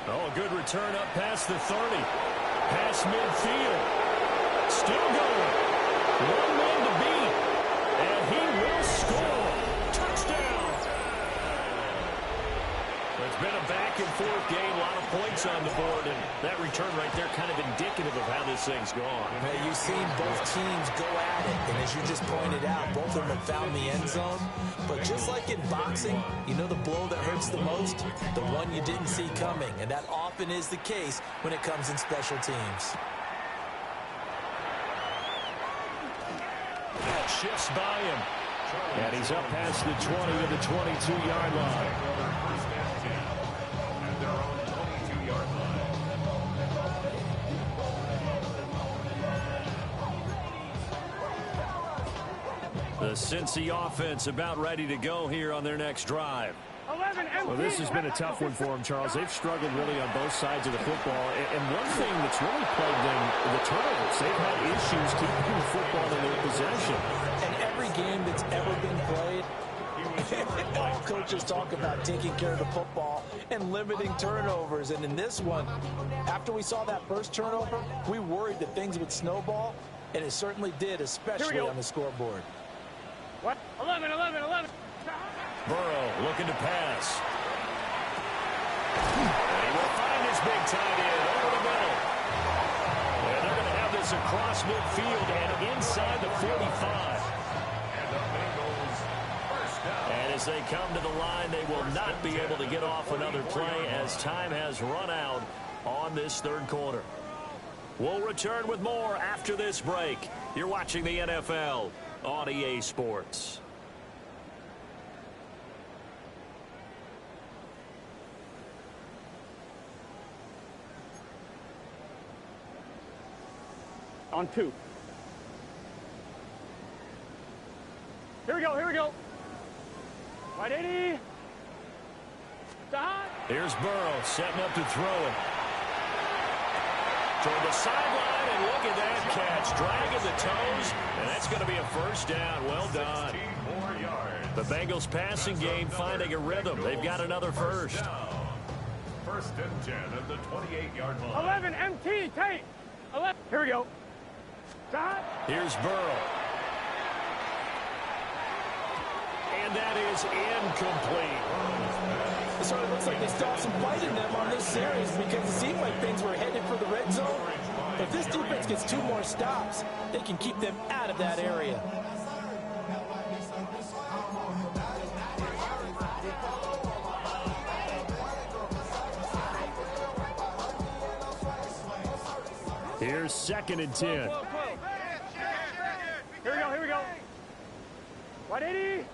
Oh, a good return up past the 30. Past midfield. Still going. 1 man to beat. And he will score. Touchdown. It's been a back-and-forth game. A lot of points on the board. And that return right there kind of indicative of how this thing's gone. Well, you've seen both teams go at it. And as you just pointed out, both of them have found the end zone. But just like in boxing, you know the blow that hurts the most? The one you didn't see coming. And that often is the case when it comes in special teams. That shifts by him. And he's up past the 20 to the 22-yard line. At their own 22-yard line. The Cincy offense about ready to go here on their next drive. 11 Well, this has been a tough one for them, Charles. They've struggled really on both sides of the football. And one thing that's really plagued them, the turnovers. They've had issues keeping the football in their possession. And every game that's ever been played, all coaches talk about taking care of the football and limiting turnovers. And in this one, after we saw that first turnover, we worried that things would snowball, and it certainly did, especially on the scoreboard. What? 11. Burrow looking to pass. And he will find his big tight end over the middle. And they're going to have this across midfield and inside the 45. And the Bengals first down. And as they come to the line, they will not be able to get off another play as time has run out on this 3rd quarter. We'll return with more after this break. You're watching the NFL on EA Sports. On 2. Here we go. 180. Stop. Here's Burrow setting up to throw it. Toward the sideline, and look at that catch. Dragging the toes, and that's going to be a first down. Well done. 16 more yards. The Bengals passing game finding a rhythm. They've got another first. First and 10 at the 28-yard line. 11 MT. Take. 11. Here we go. Stop. Here's Burrow. And that is incomplete. It sort of looks like they still have some fight in them on this series because it seemed like things were headed for the red zone. If this defense gets 2 more stops, they can keep them out of that area. Here's 2nd and 10. Here we go. 180.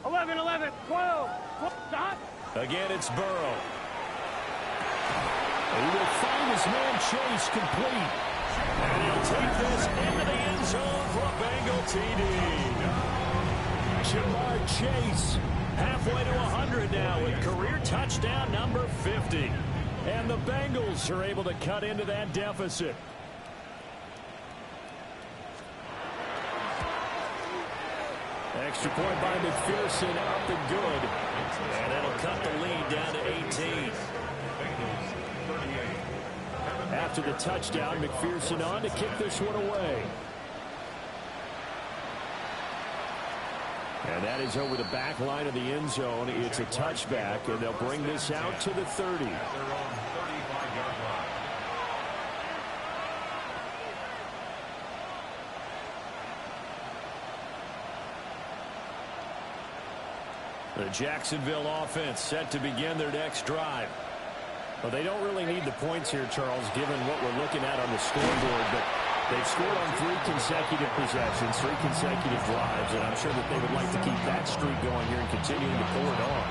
11. 12. Stop. Again, it's Burrow. He will find his man Chase complete. And he'll take this into the end zone for a Bengal TD. Jamar Chase halfway to 100 now with career touchdown number 50. And the Bengals are able to cut into that deficit. Extra point by McPherson, up and good. And that'll cut the lead down to 18. after the touchdown. McPherson on to kick this one away. And that is over the back line of the end zone. It's a touchback, and they'll bring this out to the 30. The Jacksonville offense set to begin their next drive. Well, they don't really need the points here, Charles, given what we're looking at on the scoreboard, but they've scored on 3 consecutive possessions, 3 consecutive drives, and I'm sure that they would like to keep that streak going here and continuing to pull it on.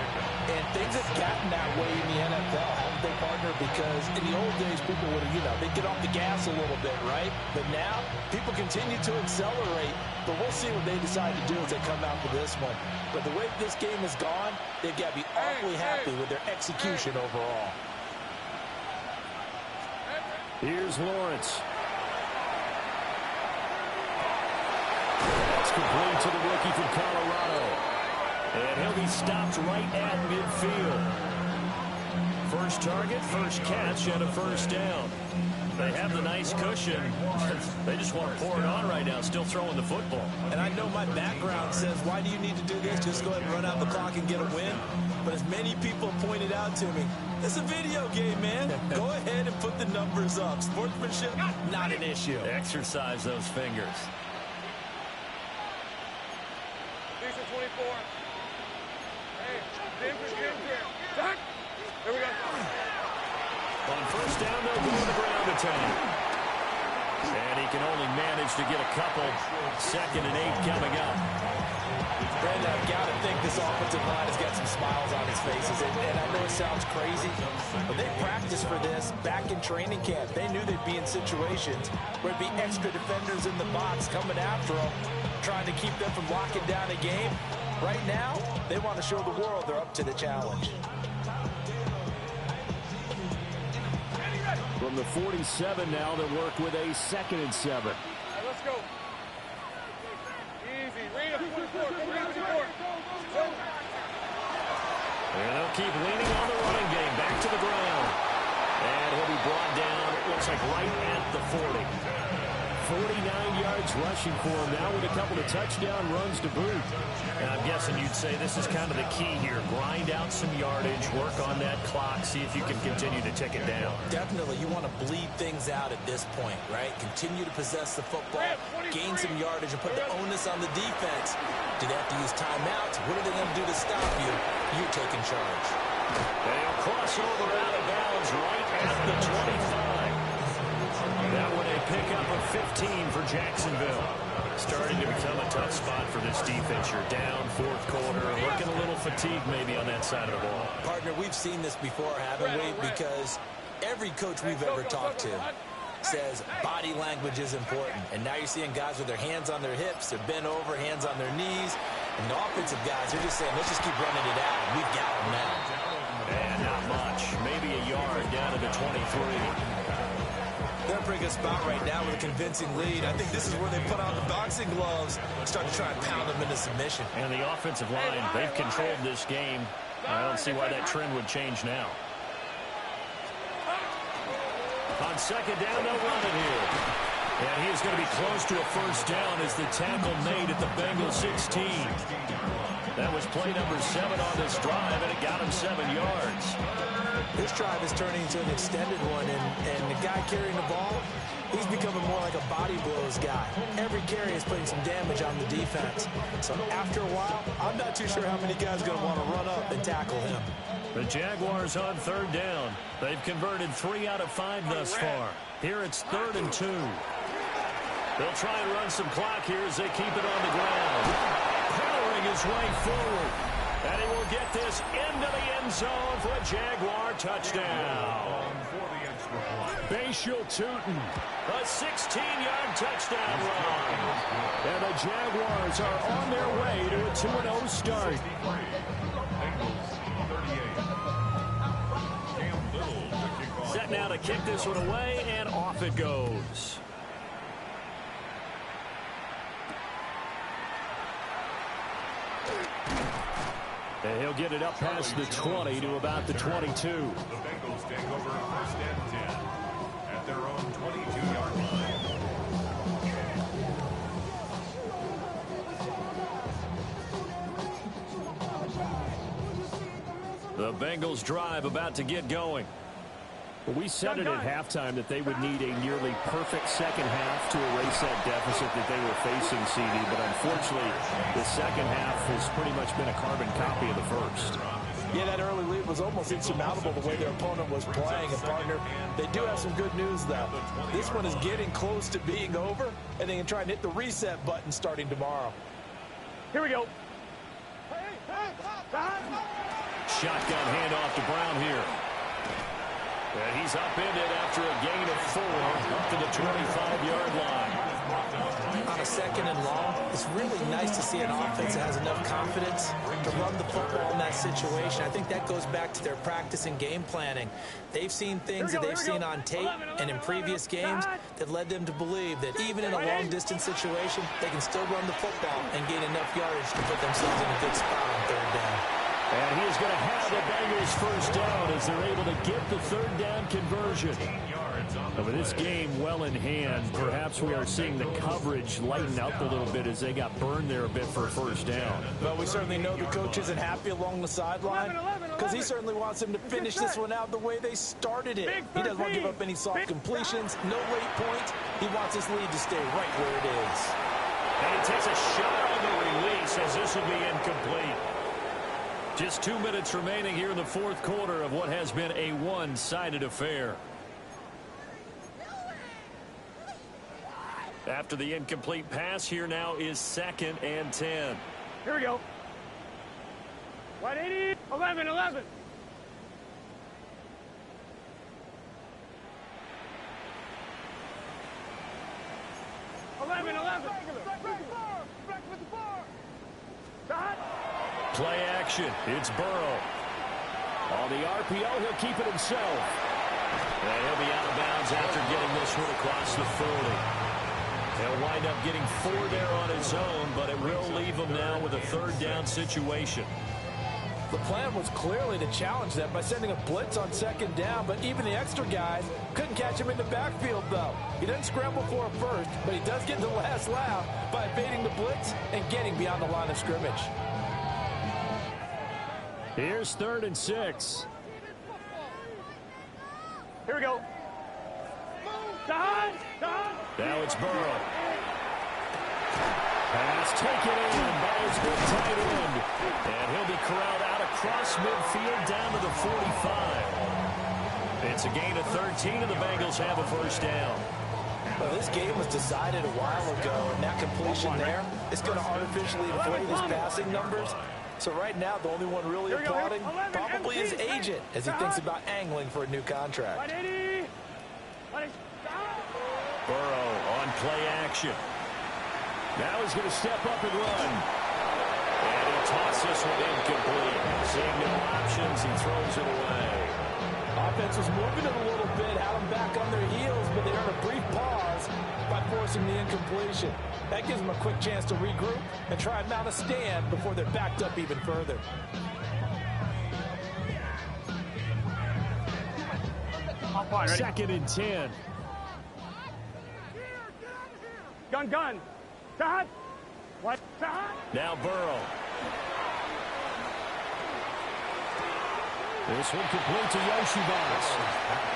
And things have gotten that way in the NFL, haven't they, partner? Because in the old days, people would have, they'd get off the gas a little bit, right? But now, people continue to accelerate, but we'll see what they decide to do as they come out for this one. But the way this game has gone, they've got to be awfully happy with their execution overall. Here's Lawrence. That's complete to the rookie from Colorado. And he'll be stopped right at midfield. First target, first catch, and a first down. They have the nice cushion. They just want to pour it on right now, still throwing the football. And I know my background says, why do you need to do this? Just go ahead and run out the clock and get a win. But as many people pointed out to me, it's a video game, man. Go ahead and put the numbers up. Sportsmanship, not an issue. Exercise those fingers. These are 24. Hey, Zach. Here we go. On first down, they'll go to the ground attack. And he can only manage to get a couple. 2nd and 8 coming up. Brandon, I've got to think this offensive line has got some smiles on his faces. And I know it sounds crazy, but they practiced for this back in training camp. They knew they'd be in situations where it'd be extra defenders in the box coming after them, trying to keep them from locking down a game. Right now, they want to show the world they're up to the challenge. From the 47 now, they'll work with a 2nd and 7. Right, let's go. Easy. Read it. 24. And they'll keep leaning on the running game. Back to the ground. And he'll be brought down, it looks like right at the 40. 49 yards rushing for him now with a couple of touchdown runs to boot. And I'm guessing you'd say this is kind of the key here. Grind out some yardage, work on that clock, see if you can continue to tick it down. Definitely. You want to bleed things out at this point, right? Continue to possess the football, gain some yardage, and put the onus on the defense. Do they have to use timeouts? What are they going to do to stop you? You're taking charge. They'll cross over out of bounds right at the 25. That one a pickup of 15 for Jacksonville. Starting to become a tough spot for this defense. You're down 4th quarter, looking a little fatigued maybe on that side of the ball. Partner, we've seen this before, haven't we? Because every coach we've ever talked to says body language is important. And now you're seeing guys with their hands on their hips, they're bent over, hands on their knees. And the offensive guys, they're just saying, let's just keep running it out. We've got them now. And not much. Maybe a yard down to the 23. They're in a pretty good spot right now with a convincing lead. I think this is where they put on the boxing gloves and start to try and pound them into submission. And the offensive line, they've controlled this game. I don't see why that trend would change now. On 2nd down, they'll run it here. And he is going to be close to a first down as the tackle made at the Bengals 16. That was play number 7 on this drive, and it got him 7 yards. This drive is turning into an extended one, and the guy carrying the ball, he's becoming more like a body blows guy. Every carry is putting some damage on the defense. So after a while, I'm not too sure how many guys are going to want to run up and tackle him. The Jaguars on 3rd down. They've converted 3 out of 5 thus far. Here it's 3rd and 2. They'll try and run some clock here as they keep it on the ground. Powering his way forward. And he will get this into the end zone for a Jaguar touchdown. Bashal Tootin, a 16-yard touchdown run. And the Jaguars are on their way to a 2-0 start. Set now to kick this one away, and off it goes. And he'll get it up past the 20 to about the 22. The Bengals take over 1st and 10 at at their own 22-yard line. The Bengals drive about to get going. We said it at halftime that they would need a nearly perfect second half to erase that deficit that they were facing, CD. But unfortunately, the second half has pretty much been a carbon copy of the first. Yeah, that early lead was almost insurmountable the way their opponent was playing. And, partner, they do have some good news, though. This one is getting close to being over, and they can try and hit the reset button starting tomorrow. Here we go. Shotgun handoff to Brown here. And he's upended after a gain of 4 up to the 25-yard line. On a second and long, it's really nice to see an offense that has enough confidence to run the football in that situation. I think that goes back to their practice and game planning. They've seen things that they've seen on tape and in previous games that led them to believe that even in a long-distance situation, they can still run the football and gain enough yardage to put themselves in a good spot on third down. And he is going to have the Bengals first down as they're able to get the third down conversion. With this game well in hand, perhaps we are seeing the coverage lighten up a little bit as they got burned there a bit for a first down. Well, we certainly know the coach isn't happy along the sideline because he certainly wants them to finish this one out the way they started it. He doesn't want to give up any soft completions, no late points. He wants his lead to stay right where it is. And he takes a shot on the release as this will be incomplete. Just 2 minutes remaining here in the fourth quarter of what has been a one-sided affair. After the incomplete pass, here now is 2nd and 10. Here we go. 180, 11, 11. Play action. It's Burrow. On the RPO, he'll keep it himself. And he'll be out of bounds after getting this one across the 40. He'll wind up getting 4 there on his own, but it will leave him now with a third down situation. The plan was clearly to challenge them by sending a blitz on second down, but even the extra guys couldn't catch him in the backfield, though. He doesn't scramble for a first, but he does get the last laugh by evading the blitz and getting beyond the line of scrimmage. Here's 3rd and 6. Here we go. Now it's Burrow. Pass taken in by his good tight end. And he'll be corralled out across midfield down to the 45. It's a gain of 13, and the Bengals have a first down. Well, this game was decided a while ago, and that completion there is going to artificially inflate his passing numbers. So right now, the only one really applauding probably his agent as he thinks about angling for a new contract. Burrow on play action. Now he's going to step up and run. And he tosses this one incomplete. Seeing no options, he throws it away. Offense was moving it a little bit, had them back on their heels, but they earned a brief pause by forcing the incompletion. That gives them a quick chance to regroup and try and mount a stand before they're backed up even further. Second and 10. Gun. Shot. What? Shot. Now Burrow. This one complete to Yoshibas.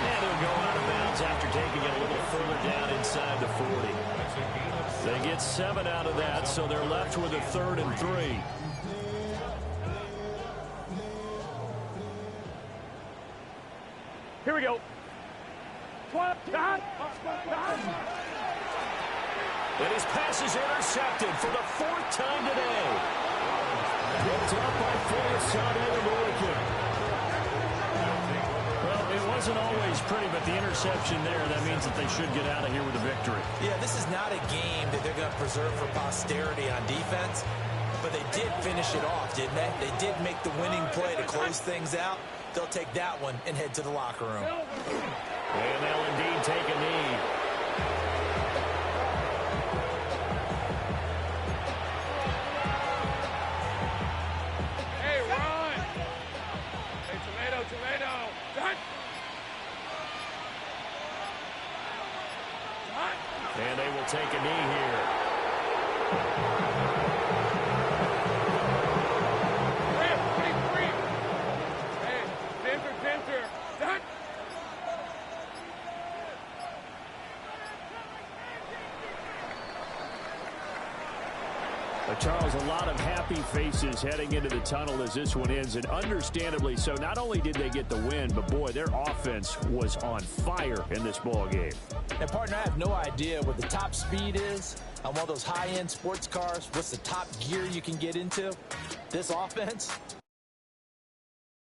And he'll go out of bounds after taking it a little further down inside the 40. They get 7 out of that, so they're left with a 3rd and 3. Here we go. And his pass is intercepted for the 4th time today. Picked up by Forrest American. Well, it wasn't always pretty, but the interception there, that means that they should get out of here with a victory. Yeah, this is not a game that they're going to preserve for posterity on defense, but they did finish it off, didn't they? They did make the winning play to close things out. They'll take that one and head to the locker room. And they'll indeed take a knee. Hey, Ron. Hey, tomato. And they will take a knee here. Charles, a lot of happy faces heading into the tunnel as this one ends, and understandably so. Not only did they get the win, but boy, their offense was on fire in this ball game. And partner, I have no idea what the top speed is on one of those high-end sports cars. What's the top gear you can get into? This offense,